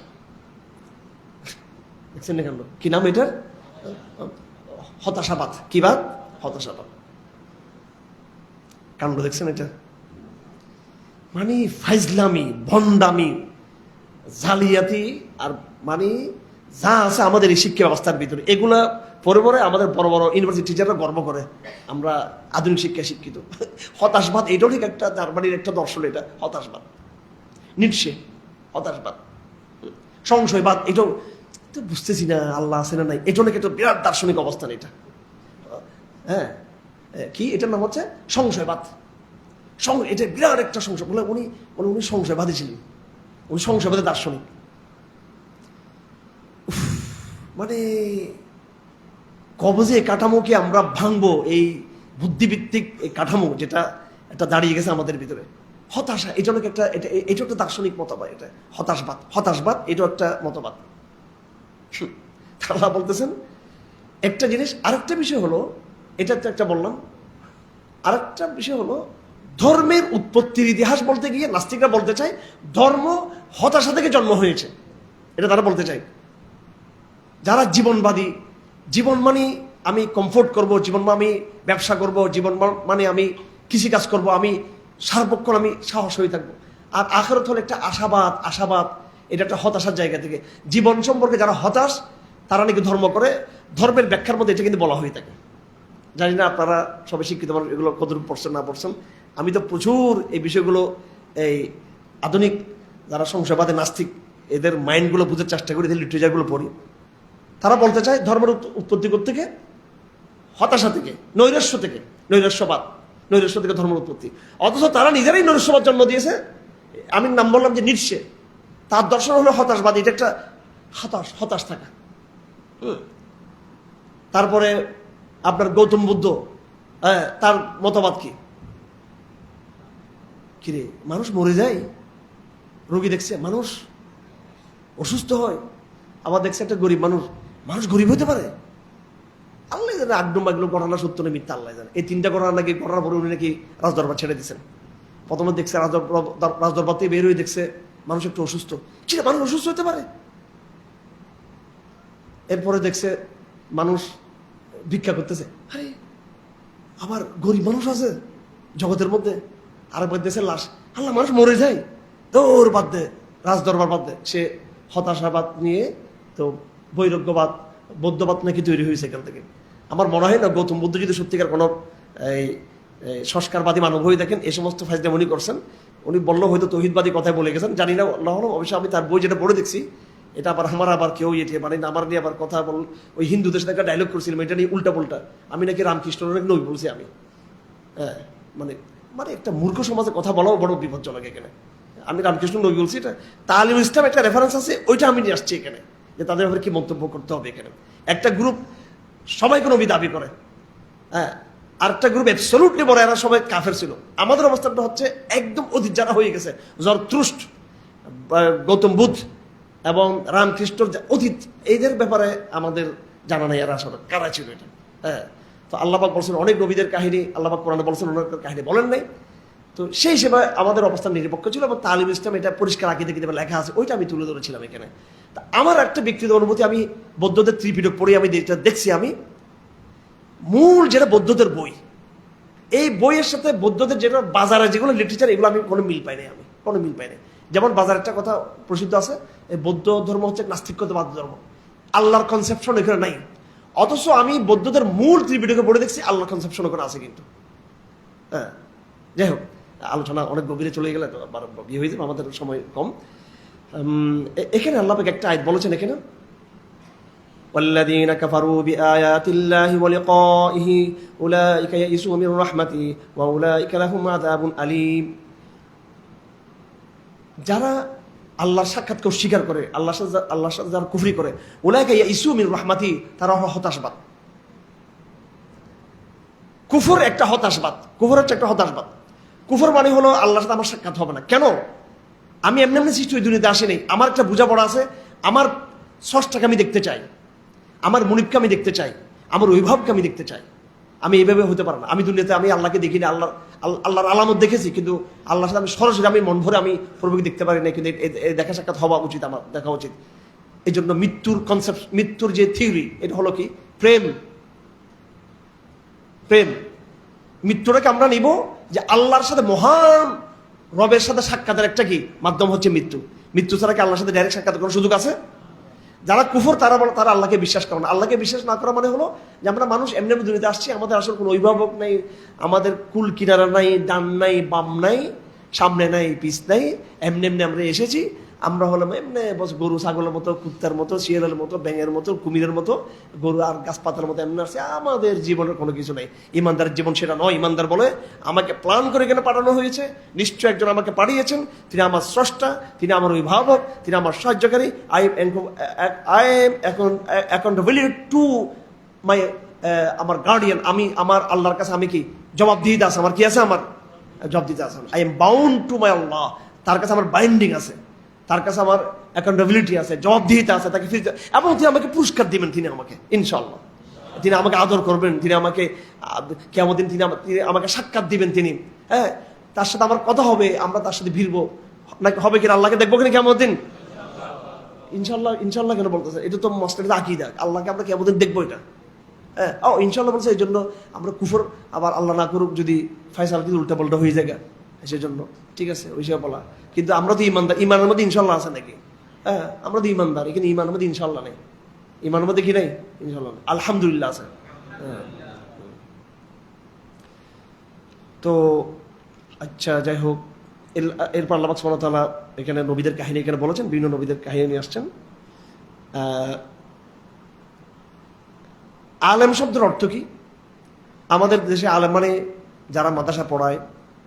দেখছেন না কেন, কি নাম এটার, হতাশাবাদ। কি বাদ? হতাশাবাদ। কাণ্ড দেখছেন এটা, মানে ফাইজলামি, ভণ্ডামি, জালিয়াতি, আর মানে যা আছে আমাদের এই শিক্ষা ব্যবস্থার ভিতরে, এগুলা পরে পরে আমাদের বড় বড় ইউনিভার্সিটি টিচাররা গর্ব করে আমরা আধুনিক শিক্ষায় শিক্ষিত। হতাশবাদ এটাও ঠিক একটা জার্মানির একটা দর্শন, এটা হতাশবাদ। নিটশে হতাশবাদ। সংশয়বাদ, এটাও তো বুঝতেছি না আল্লাহ আছে না নাই, এটা নাকি একটা বিরাট দার্শনিক অবস্থান এটা। হ্যাঁ, কি এটার নাম হচ্ছে সংশয়বাদ। এটা বিরাট একটা সংশয়, বলে উনি সংশয়বাদী ছিলেন, উনি সংশয়বাদের দার্শনিক। মানে কবজে কাঠামোকে আমরা ভাঙবো, এই বুদ্ধিভিত্তিক এই কাঠামো যেটা একটা দাঁড়িয়ে গেছে আমাদের ভিতরে। হতাশা, এটা নাকি একটা, এটা একটা দার্শনিক মতবাদ। এটা হতাশবাদ, এটাও একটা মতবাদ। তারা বলতেছেন একটা জিনিস। আরেকটা বিষয় হলো, এটা তো একটা বললাম, আরেকটা বিষয় হলো ধর্মের উৎপত্তির ইতিহাস বলতে গিয়ে নাস্তিকরা বলতে চায় ধর্ম হতাশা থেকে জন্ম হয়েছে, এটা তারা বলতে চায়। যারা জীবনবাদী, জীবন মানে আমি কমফোর্ট করব, জীবন মানে আমি ব্যবসা করব, জীবন মানে আমি কৃষিকাজ করব, আমি সার্বক্ষণ আমি সাহস হয়ে থাকবো। আর আখিরাত হলো একটা আশাবাদ, এটা একটা হতাশার জায়গা থেকে। জীবন সম্পর্কে যারা হতাশ, তারা নাকি ধর্ম করে। ধর্মের ব্যাখ্যার মধ্যে এটা কিন্তু বলা হয়ে থাকে। জানি না আপনারা সবাই শিক্ষিত মানুষ, এগুলো কতটুকু পড়ছেন না পড়ছেন। আমি তো প্রচুর এই বিষয়গুলো, এই আধুনিক যারা সংশয়বাদী নাস্তিক, এদের মাইন্ডগুলো বুঝার চেষ্টা করি, এদের লিটারেচারগুলো পড়ি। তারা বলতে চায় ধর্মের উৎপত্তি থেকে, হতাশা থেকে, নৈরাশ্যবাদ থেকে ধর্মের উৎপত্তি। অথচ তারা নিজেরাই নৈরাশ্যবাদ জন্ম দিয়েছে। আমি নাম বললাম যে নিটশে, তার দর্শন হলো হতাশবাদ। এটা একটা হতাশ থাকা। তারপরে আপনার গৌতম বুদ্ধ, তার মতবাদ কি, কিরে মানুষ মরে যায়, রোগী দেখছে মানুষ, অসুস্থ হয়। আবার দেখছে একটা গরিব মানুষ গরিব হতে পারে, আল্লাহ জানে আগডুম বাগডুম ঘটনা সত্য না মিথ্যা আল্লাহ জানে। এই 3টা ঘটনা নাকি ঘটনার পরে উনি নাকি রাজদরবার ছেড়ে দিচ্ছেন। প্রথমে দেখছে রাজদরবার থেকে বের হয়ে দেখছে মানুষ একটু অসুস্থ, ঠিক আছে মানুষ অসুস্থ হতে পারে। এরপরে দেখছে মানুষ ভিক্ষা করতেছে, আরে আবার গরিব মানুষ আছে জগতের মধ্যে। আরেকবার দেশের লাশ, আল্লাহ মানুষ মরে যায়, দৌড় বাদ দে, রাজদরবার বাদ দে। সে হতাশাবাদ নিয়ে তো বৈরাগ্যবাদ বৌদ্ধবাদ নাকি তৈরি হয়েছে এখান থেকে। আমার মনে হয় না গৌতম বুদ্ধ যদি সত্যিকার কোনো এই সংস্কারবাদী মানব হয়ে দেখেন এই সমস্ত ফাইজলাম উনি করছেন, উনি বললো হয়তো তৌহিদবাদী কথাই বলে গেছেন, জানি না আল্লাহ আলম। অবশ্যই আমি তার বই যেটা পড়ে দেখছি, এটা আবার কেউ ইয়ে মানে আমার নিয়ে আবার কথা বল, ওই হিন্দুদের সাথে একটা ডায়লগ করছিলাম এটা নিয়ে উল্টা পুল্টা, আমি নাকি রামকৃষ্ণ নবী বলছি আমি। হ্যাঁ মানে মানে একটা মূর্খ সমাজে কথা বলাও বড় বিপজ্জনক এখানে। আমি রামকৃষ্ণ নবী বলছি, এটা তালিম ইসলাম একটা রেফারেন্স আছে, ওইটা আমি নিয়ে আসছি এখানে, যে তাদের ব্যাপারে কি মন্তব্য করতে হবে এখানে। একটা গ্রুপ সবাইকে নবী দাবি করে, হ্যাঁ, আরেকটা গ্রুপ অ্যাবসলিউটলি বলে এরা সবাই কাফের ছিল। আমাদের অবস্থানটা হচ্ছে একদম অধিক যারা হয়ে গেছে, জরথ্রুস্ট, গৌতম বুদ্ধ এবং রামকৃষ্ণর অতীত, এদের ব্যাপারে আমাদের জানা নেই এরা আসলে কারা ছিল এটা। হ্যাঁ, তো আল্লাহবাক বলছেন অনেক নবীদের কাহিনী, আল্লাহবাক কোরআনে বলছেন অনেক কাহিনী বলেন নাই। তো সেই হিসেবে আমাদের অবস্থান নিরপেক্ষ ছিল এবং তালিম ইসলাম এটা পরিষ্কার আগে থেকে লেখা আছে, ওইটা আমি তুলে ধরেছিলাম এখানে। তা আমার একটা ব্যক্তিগত অনুভূতি, আমি বৌদ্ধদের ত্রিপিটক পড়ে আমি দেখছি, আমি মূল যেটা বৌদ্ধদের বই, এই বইয়ের সাথে বৌদ্ধদের যেটা বাজারে যেগুলো লিটারেচার, এগুলো আমি কোনো মিল পাই নাই, আমি কোনো মিল পাই নাই। যেমন বাজার একটা কথা প্রসিদ্ধ আছে, এই বৌদ্ধ ধর্ম হচ্ছে নাস্তিকতাবাদ ধর্ম, আল্লাহর কনসেপশন এখানে নাই। অথচ আমি বৌদ্ধদের মূল ত্রিপিটকে পড়ে দেখছি আল্লাহর কনসেপশন ওখানে আছে কিন্তু। হ্যাঁ, যাই হোক, আলোচনা অনেক গভীরে চলে গেলে তো আবার বিয়ে হয়ে যাবে, আমাদের সময় কম। এখানে আল্লাহ একটা আয়াত বলেছেন এখানে, والذين كفروا بآيات الله ولقائه أولئك يئسوا من رحمته وأولئك لهم عذاب أليم। যারা আল্লাহর সাক্ষাৎকে অস্বীকার করে, আল্লাহর সাথে যারা কুফরি করে, উলাইকা ইয়াইসু মিন রাহমাতি, তারা হতাশবাদ। কুফর একটা হতাশবাদ, কুফর হচ্ছে একটা হতাশবাদ। কুফর মানে হলো আল্লাহর সাথে আমার সাক্ষাৎ হবে না। কেন? আমি এমনি এমনি সৃষ্টি ওই দুনিয়াতে আসিনি, আমার একটা বোঝাপড়া আছে, আমার স্রষ্টাকে আমি দেখতে চাই, আমার মুনিবকে আমি দেখতে চাই, আমার অভিভাবককে আমি দেখতে চাই। আমি এইভাবে হতে পারবো না। আমি দুনিয়াতে আমি আল্লাহকে দেখিনি, আল্লাহর আলামত দেখেছি, কিন্তু আল্লাহর সাথে আমি সরাসরি আমি মন ভরে আমি পূর্বকে দেখতে পারি না, কিন্তু দেখা সাক্ষাৎ হওয়া উচিত, আমার দেখা উচিত। এই জন্য মৃত্যুর কনসেপ্ট, মৃত্যুর যে থিওরি, এটা হলো কি প্রেম। প্রেম মৃত্যুটাকে আমরা নিব যে আল্লাহর সাথে, মহান রবের সাথে সাক্ষাতের একটা কি মাধ্যম হচ্ছে মৃত্যু। মৃত্যু ছাড়া কি আল্লাহর সাথে ডাইরেক্ট সাক্ষাৎ করার সুযোগ আছে? যারা কুফর তারা আল্লাহকে বিশ্বাস করে না। আল্লাহকে বিশ্বাস না করা মানে হলো যে আমরা মানুষ এমনি এমনি দুনিয়াতে আসছি, আমাদের আসলে কোনো অভিভাবক নাই, আমাদের কুল কিনারা নাই, ডান নাই, বাম নাই, সামনে নাই, পিছ নাই, এমনি এমনি আমরা এসেছি। আমরা হলাম এমনি গরু ছাগলের মতো, কুত্তার মতো, শিয়ালের মতো, ব্যাঙের মতো, কুমিরের মতো, গরু আর গাছপাতার মতো এমনি আসছে। আমাদের জীবনের কোনো কিছু নাই। ইমানদারের জীবন সেটা নয়। ইমানদার বলে আমাকে প্ল্যান করে এখানে পাঠানো হয়েছে, নিশ্চয় একজন আমাকে পাঠিয়েছেন, তিনি আমার স্রষ্টা, তিনি আমার অভিভাবক, তিনি আমার সাহায্যকারী। I am accountability to my, আমার গার্ডিয়ান। আমি আমার আল্লাহর কাছে আমি কি জবাবদিহিতা আছে, আমার কি আছে, আমার জবাবদিহিতা আছে। I am bound to my Allah, তার কাছে আমার বাইন্ডিং আছে, তার কাছে আমার অ্যাকাউন্টেবিলিটি আছে, জবাবদিহিতা আছে তাকে ফিরতে, এবং তিনি আমাকে পুরস্কার দিবেন, তিনি আমাকে ইনশাআল্লাহ, তিনি আমাকে আদর করবেন, তিনি আমাকে কিয়ামত দিন তিনি আমাকে সাক্ষাৎ দিবেন, তিনি, হ্যাঁ, তার সাথে আমার কথা হবে, আমরা তার সাথে ভিড়বো, নাকি হবে কিনা, আল্লাহকে দেখবো কিনা কিয়ামত দিন, ইনশাআল্লাহ। ইনশাআল্লাহ কেন বলতেছে? এটা তো মস্তানিদ আকীদা, আল্লাহকে আমরা কিয়ামত দিন দেখবো, এটা হ্যাঁ, ও ইনশাআল্লাহ বলছে। এই জন্য আমরা কুফর, আবার আল্লাহ না করুক যদি ফয়সালা যদি উল্টা পাল্টা হয়ে যায়, সেই জন্য ঠিক আছে ওই সব বলা। কিন্তু আমরা তো ইমানদার, ইমানের মধ্যে ইনশাল্লাহ আছে নাকি? হ্যাঁ, আমরা তো ইমানদার, এখানে ইমানের মধ্যে ইনশাল্লাহ নেই। ইমানের মধ্যে কি নেই? ইনশাল্লাহ আলহামদুলিল্লাহ আছে। হ্যাঁ, তো আচ্ছা, যাই হোক, এরপর আল্লাহ সুবহানাহু ওয়া তাআলা এখানে নবীদের কাহিনী এখানে বলেছেন, বিভিন্ন নবীদের কাহিনী নিয়ে আসছেন। আলেম শব্দের অর্থ কি? আমাদের দেশে আলেম মানে যারা মাদ্রাসা পড়ায়,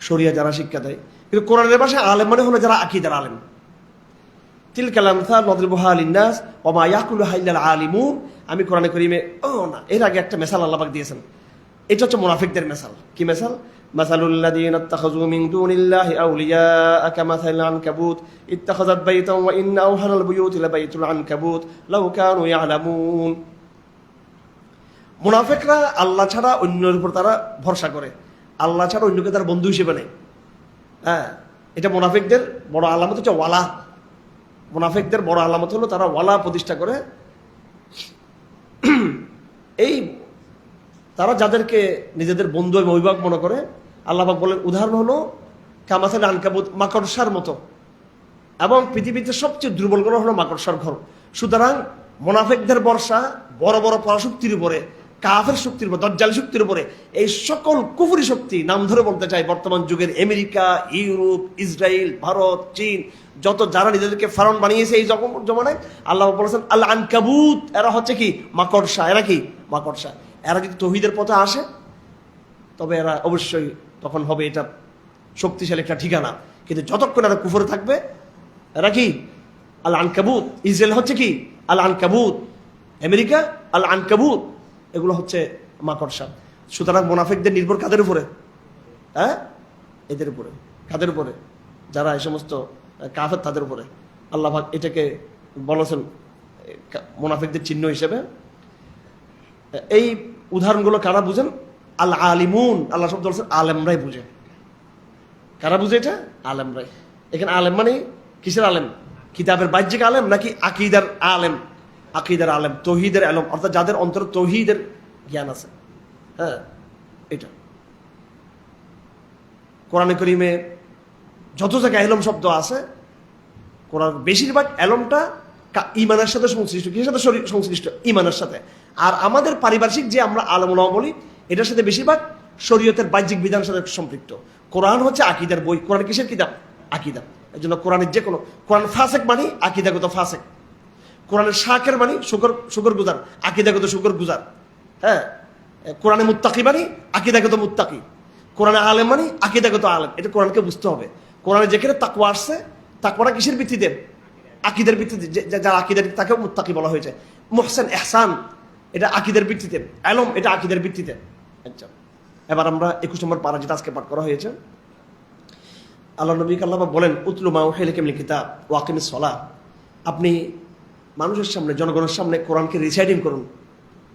শরিয়া যারা শিক্ষা দেয়, কিন্তু কোরআনের ভাষায় আলেম মানে হলো যারা আকীদার আলেম। তিলকাল আমসাল নদরিবুহা লিন্নাস ওয়া মা ইয়াকুলুহা ইল্লাল আলিমুন। আমি কোরআনে কারীমে না, এর আগে একটা মেসাল আল্লাহ পাক দিয়েছেন, এটা হচ্ছে মুনাফিকদের মেসাল। কি মেসাল? মাসালুল্লাযীনা ইত্তাখাযু মিন দুনিল্লাহি আউলিয়াআ কামাসালিল আনকাবুত ইত্তাখাযাত বাইতান ওয়া ইন্না আওহানাল বুয়ুতি লাবাইতুল আনকাবুত লাউ কানু ইয়ালামুন। মুনাফিকরা আল্লাহ ছাড়া অন্যের উপর তারা ভরসা করে, আল্লাহ ছাড়া অন্যকে তার বন্ধু হিসেবে নেয়। হ্যাঁ, এটা মুনাফিকদের বড় আলামত হচ্ছে ওয়ালা। মুনাফিকদের বড় আলামত হলো তারা ওয়ালা প্রতিষ্ঠা করে। এই তারা যাদেরকে নিজেদের বন্ধু এবং অভিভাবক মনে করে, আল্লাহ পাক বলেন উদাহরণ হলো কামাসাল আনকাবুত, মাকড়সার মতো। এবং পৃথিবীতে সবচেয়ে দুর্বল গ্রহ হলো মাকড়সার ঘর। সুতরাং মুনাফিকদের ভরসা বড় বড় পরাশক্তির উপরে, কাফের শক্তির উপর, দজ্জাল শক্তির উপরে। এই সকল কুফরি শক্তি, নাম ধরে বলতে চাই, বর্তমান যুগের আমেরিকা, ইউরোপ, ইসরায়েল, ভারত, চীন, যত যারা নিজেদেরকে ফারন বানিয়েছে এই জমানায়, আল্লাহ বলেছেন আল আনকাবুত, এরা হচ্ছে কি মাকড়সা। এরা কি মাকড়সা। এরা যদি তৌহিদের পথে আসে তবে এরা অবশ্যই তখন হবে এটা শক্তিশালী একটা ঠিকানা। কিন্তু যতক্ষণ এরা কুফরে থাকবে এরা কি আল আনকাবুত। ইসরায়েল হচ্ছে কি আল আনকাবুত, আমেরিকা আল আনকাবুত, এগুলো হচ্ছে মাকড়সা। সুতরাং মুনাফিকদের নির্ভর কাদের উপরে? হ্যাঁ, এদের উপরে। কাদের উপরে? যারা এই সমস্ত কাফের, তাদের উপরে। আল্লাহ পাক এটাকে বলেছেন মুনাফিকদের চিহ্ন হিসেবে। এই উদাহরণগুলো কারা বুঝেন? আল আলিমুন। আল্লাহ শব্দ বলছেন আলেমরাই বুঝে। কারা বুঝে এটা? আলেমরাই। এখানে আলেম মানে কিসের আলেম? কিতাবের বাহ্যিক আলেম নাকি আকীদার আলেম? আকীদার আলেম, তৌহিদের আলেম, অর্থাৎ যাদের অন্তরে তৌহিদের জ্ঞান আছে। হ্যাঁ, এটা কোরআনে কারীমে যত জায়গায় এলম শব্দ আছে, কোরআন বেশিরভাগ এলমটা ইমানের সাথে সংশ্লিষ্ট। কিসের সাথে সংশ্লিষ্ট? ইমানের সাথে। আর আমাদের পারিপার্শ্বিক যে আমরা আলেম ওলামা বলি, এটার সাথে বেশিরভাগ শরীয়তের বাহ্যিক বিধানের সাথে সম্পৃক্ত। কোরআন হচ্ছে আকীদার বই। কোরআন কিসের কিতাব? আকীদা। এই জন্য কোরআনের যে কোনো, কোরআন ফাসেক মানে আকীদাগত ফাসেক, কোরআনের শাকের মানে শুকর গুজার, আকীদাগত শুকর গুজার। হ্যাঁ, কোরআনে মুত্তাকি মানে আকীদাগত মুত্তাকি, কোরআনে আলেম মানে আকীদাগত আলেম। এটা কোরআনকে বুঝতে হবে। কোরআনে যেখানে তাকওয়া আসছে, তাকওয়াটা কিসের ভিত্তিতে? আকীদার ভিত্তিতে। যারা আকীদার, তাকে মুত্তাকি বলা হয়েছে। মুহসিন, ইহসান, এটা আকীদার ভিত্তিতে। আলম, এটা আকীদার ভিত্তিতে। আচ্ছা, এবার আমরা 21 নম্বর পারা যেটা আজকে পাঠ করা হয়েছে, আল্লাহ নবীকে আল্লাহ বলেন উতলু মা উহিয়া ইলাইকা মিনাল কিতাব ওয়া আকিমিস সালাহ। আপনি মানুষের সামনে, জনগণের সামনে কোরআনকে রিসাইডিং করুন,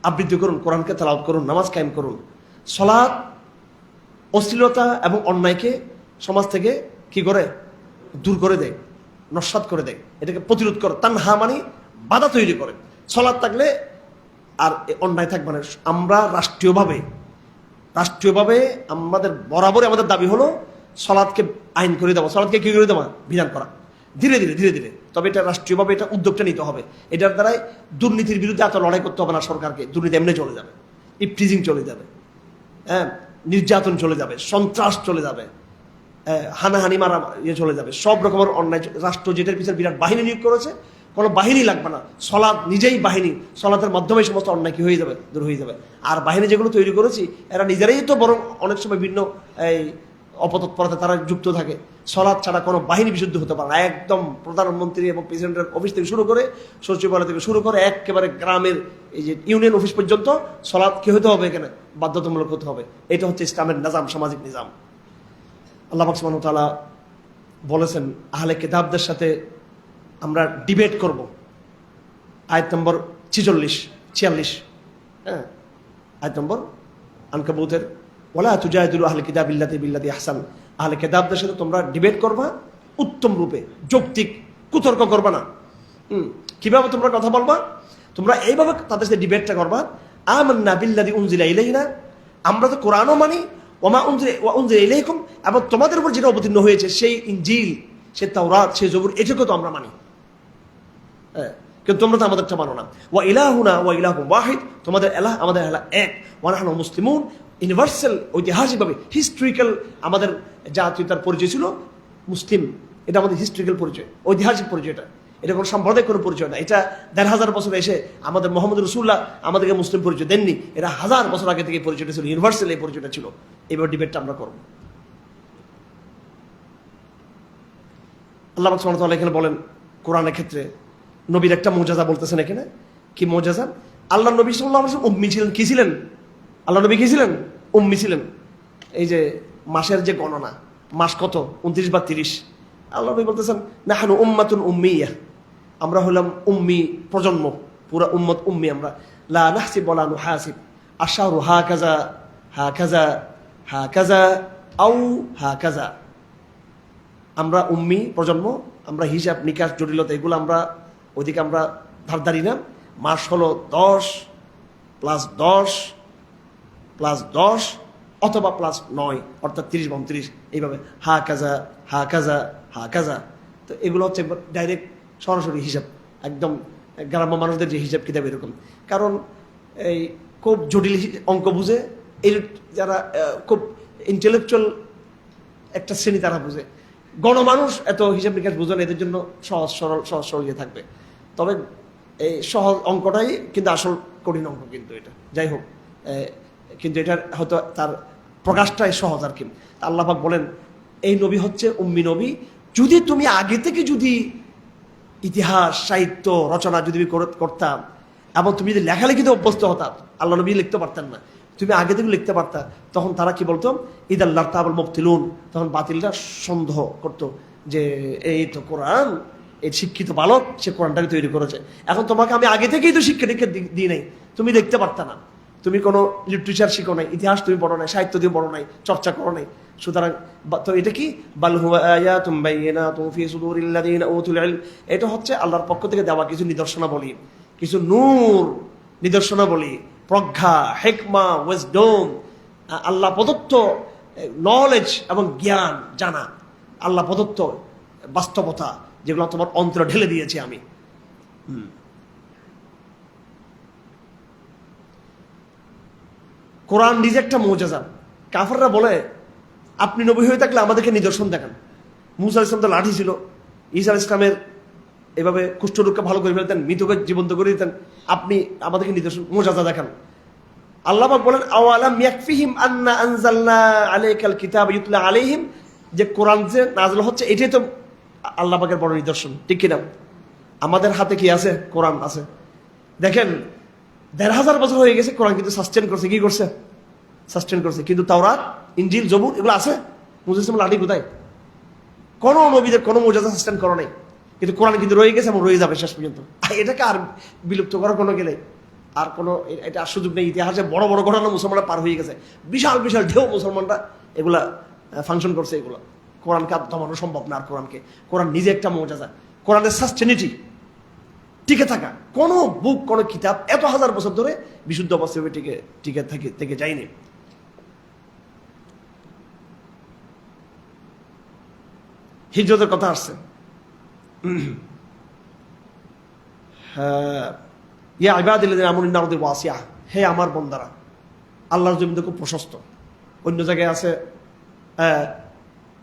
আবৃত্তি করুন, কোরআনকে তেলাওয়াত করুন, নামাজ কায়েম করুন। সালাত অশ্লীলতা এবং অন্যায়কে সমাজ থেকে কি করে? দূর করে দেয়, নস্যাৎ করে দেয়, এটাকে প্রতিরোধ করে। তানহা মানে বাধা তৈরি করে। সালাত থাকলে আর অন্যায় থাকবে না। আমরা রাষ্ট্রীয়ভাবে আমাদের বরাবরই আমাদের দাবি হলো সালাতকে আইন করে দেওয়া, সালাতকে কি করে দেওয়া? বিধান করা। ধীরে ধীরে। তবে এটা রাষ্ট্রীয়ভাবে এটা উদ্যোগটা নিতে হবে। এটার দ্বারাই দুর্নীতির বিরুদ্ধে এত লড়াই করতে হবে না সরকারকে। দুর্নীতি এমনি চলে যাবে, ইফটিজিং চলে যাবে, হ্যাঁ, নির্যাতন চলে যাবে, সন্ত্রাস চলে যাবে, হানাহানি মারা চলে যাবে, সব রকমের অন্যায়। রাষ্ট্র যেটার পিছনে বিরাট বাহিনী নিয়োগ করেছে, কোনো বাহিনী লাগবে না। সালাত নিজেই বাহিনী, সালাতের মাধ্যমে সমস্ত অন্যায় কি হয়ে যাবে? দূর হয়ে যাবে। আর বাহিনী যেগুলো তৈরি করেছি, এরা নিজেরাই তো বরং অনেক সময় ভিন্ন এই অপতৎপরতা তারা যুক্ত থাকে। সালাত ছাড়া কোনো বাহিনী বিশুদ্ধ হতে পারে না। একদম প্রধানমন্ত্রী এবং প্রেসিডেন্টের অফিস থেকে শুরু করে, সচিবালয় থেকে শুরু করে, একেবারে গ্রামের এই যে ইউনিয়ন অফিস পর্যন্ত সালাত কি হতে হবে? এখানে বাধ্যতামূলক হতে হবে। এটা হচ্ছে ইসলামের নিজাম, সামাজিক নিজাম। আল্লাহ পাক সুবহানাহু ওয়া তাআলা বলেছেন আহলে কিতাবদের সাথে আমরা ডিবেট করব। আয়াত নম্বর 46। হ্যাঁ, আয়াত নম্বর আনকাবুতের ওয়ালা তুজাদিলু আহলে কিতাবিল্লাতি বিল্লাতি আহসান। আহলে কিতাবদের সাথে তোমরা ডিবেট করবা উত্তম রূপে, যৌক্তিক, কুতর্ক করবা না। কিভাবে তোমরা কথা বলবা? তোমরা এইভাবে তাদের সাথে ডিবেটটা করবা, আমান্না বিল্লাযী উনজিলা ইলাইনা, আমরা তো কোরআনও মানি, ওমা উনজিলা ইলাইকুম, এবং তোমাদের উপর যেটা অবতীর্ণ হয়েছে সেই ইনজিল, সেই তাওরাত, সেই জবুর, এটাকে তো আমরা মানি। হ্যাঁ, কিন্তু তোমরা তো আমাদেরটা মানো না। ওয়া ইলাহুনা ওয়া ইলাহুম ওয়াহিদ, তোমাদের এলাহ আমাদের এলাহ এক। ওয়া নাহনু মুসলিমুন, ইউনিভার্সাল, ঐতিহাসিকভাবে হিস্ট্রিক্যাল আমাদের জাতীয়তার পরিচয় ছিল মুসলিম। এটা আমাদের হিস্ট্রিক্যাল পরিচয়, ঐতিহাসিক পরিচয়টা। এটা কোনো সাম্প্রদায়িক কোনো পরিচয় না। এটা ১,৫০০ বছর এসে আমাদের মোহাম্মদ রাসূলুল্লাহ আমাদেরকে মুসলিম পরিচয় দেননি। এটা ১,০০০ বছর আগে থেকে পরিচয়টা ছিল, ইউনিভার্সাল এই পরিচয়টা ছিল। এবার ডিবেটটা আমরা করব। আল্লাহ সুবহানাহু ওয়া তাআলা এখানে বলেন কোরআনের ক্ষেত্রে নবীর একটা মুজাজা বলতেছেন এখানে। কি মুজাজা? আল্লাহ নবী সাল্লাল্লাহু আলাইহি ওয়াসাল্লাম উম্মি ছিলেন। কি ছিলেন? আল্লাহ নবী কি ছিলেন? উম্মি ছিলেন। এই যে মাসের যে গণনা, মাস কত 29 বা 30, আল্লাহ নবী বলতেছেন নাহনু উম্মাতুন উম্মিয়া, আমরা হলাম উম্মি প্রজন্ম, পুরা উম্মত উম্মি আমরা। লা নাহসিব ওয়া লা নুহাসিব, আশারু হাকাযা হাকাযা হাকাযা আও হাকাযা, আমরা উম্মি প্রজন্ম, আমরা হিসাব নিকাশ জটিলতা এগুলো আমরা ওইদিকে আমরা ধারধারি না। মাস হলো 10 + 10 + 10 অথবা +9, অর্থাৎ 30 বা 29, এইভাবে হাকাযা হাকাযা হাকাযা। তো এগুলো হচ্ছে ডাইরেক্ট সরাসরি হিসাব, একদম গ্রাম্য মানুষদের যে হিসাব কিতাব এরকম। কারণ এই খুব জটিল অঙ্ক বুঝে এই যারা খুব ইন্টেলেকচুয়াল একটা শ্রেণী তারা বুঝে, গণমানুষ এত হিসাব নিকাশ বুঝে না, এদের জন্য সহজ সরল থাকবে। তবে এই সহজ অঙ্কটাই কিন্তু আসল কঠিন অঙ্ক কিন্তু এটা, যাই হোক, কিন্তু এটার হয়তো তার প্রকাশটাই সহজ আর কি। আল্লাহ পাক বলেন এই নবী হচ্ছে উম্মি নবী, যদি তুমি আগে থেকে যদি ইতিহাস সাহিত্য রচনা যদি করতাম এবং তুমি যদি লেখালেখিতে অভ্যস্ত হতাম, আল্লাহ নবী লিখতে পারতেন না, তুমি আগে থেকে লিখতে পারতা, তখন তারা কি বলতো ইদাল্লাহ তাবুল মুবতিলুন, তখন বাতিলরা সন্দেহ করতো যে এই তো কোরআন, এই শিক্ষিত বালক সে কোরআনটাকে তৈরি করেছে। এখন তোমাকে আমি আগে থেকেই তো শিক্ষা দীক্ষা দিই নাই, তুমি লিখতে পারতা না, তুমি কোনো লিটারেচার শিখো নাই, ইতিহাস তুমি পড়ো নাই, সাহিত্য তুমি পড়ো নাই, চর্চা করো নাই। সুতরাং তো এটা কি বাল হুয়া আয়াতুম বাইয়িনাতুম ফি সুদুরিল্লাযিনা উতুল ইলম, এটা হচ্ছে আল্লাহর পক্ষ থেকে দেওয়া কিছু নিদর্শনাবলী, কিছু নূর নিদর্শনাবলী, প্রজ্ঞা, হিকমা, ওয়েজডম, আল্লাহ প্রদত্ত নলেজ এবং জ্ঞান জানা, আল্লাহ প্রদত্ত বাস্তবতা, যেগুলো তোমার অন্তরে ঢেলে দিয়েছি আমি। কোরআন নিজে একটা মুজিজা। কাফেররা বলে আপনি নবী হয়ে থাকলে আমাদেরকে নিদর্শন দেখান। মুসা আলাইহিস সালাম তো লাঠি ছিল, ঈসা আলাইহিস সালামের এভাবে কুষ্ঠরোগকে ভালো করে ফেলতেন, মৃতকে জীবন্ত করে দিতেন, আপনি আমাদেরকে নিদর্শন মুজিজা দেখান। আল্লাহ পাক বলেন আওয়ালাম ইয়াকফিহিম আন্না আনজালনা আলাইকাল কিতাব ইউতলা আলাইহিম, যে কোরআন যে নাযিল হচ্ছে এটাই তো আল্লাহ পাকের বড় নিদর্শন, ঠিক কিনা? আমাদের হাতে কি আছে? কোরআন আছে। দেখেন ১৫০০ বছর হয়ে গেছে, কোরআন কিন্তু সাস্টেন করছে, কি করছে? সাস্টেন করছে। কিন্তু তাওরাত, ইনজিল, জবুর এগুলো আছে, মুসা ইসলাম লাঠি কোথায়? কোনো নবীদের কোনো মুজিজা সাস্টেন করে নাই, কিন্তু কোরআন কিন্তু রয়ে গেছে এবং রয়ে যাবে শেষ পর্যন্ত। এটাকে আর বিলুপ্ত করার কোনো গেলে আর কোনো এটা আর সুযোগ নেই। ইতিহাসে বড় বড় ঘটনা মুসলমানরা পার হয়ে গেছে, বিশাল বিশাল ঢেউ মুসলমানরা এগুলা ফাংশন করছে, এগুলো কোরআনকে আর দমানো সম্ভব না। আর কোরআন নিজে একটা মুজিজা, কোরআনের সাস্টেনিটি, টিকে থাকা। কোনো বুক, কোনো কিতাব এত হাজার বছর ধরে বিশুদ্ধ অবস্থায় টিকে থেকে যায়নি। হিজরতের কথা আসছে, ইয়া ইবাদিল্লাযিনা আমানু ইন্না আরদি ওয়াসিআ, হে আমার বান্দারা, আল্লাহর জমিন তো খুব প্রশস্ত। অন্য জায়গায় আছে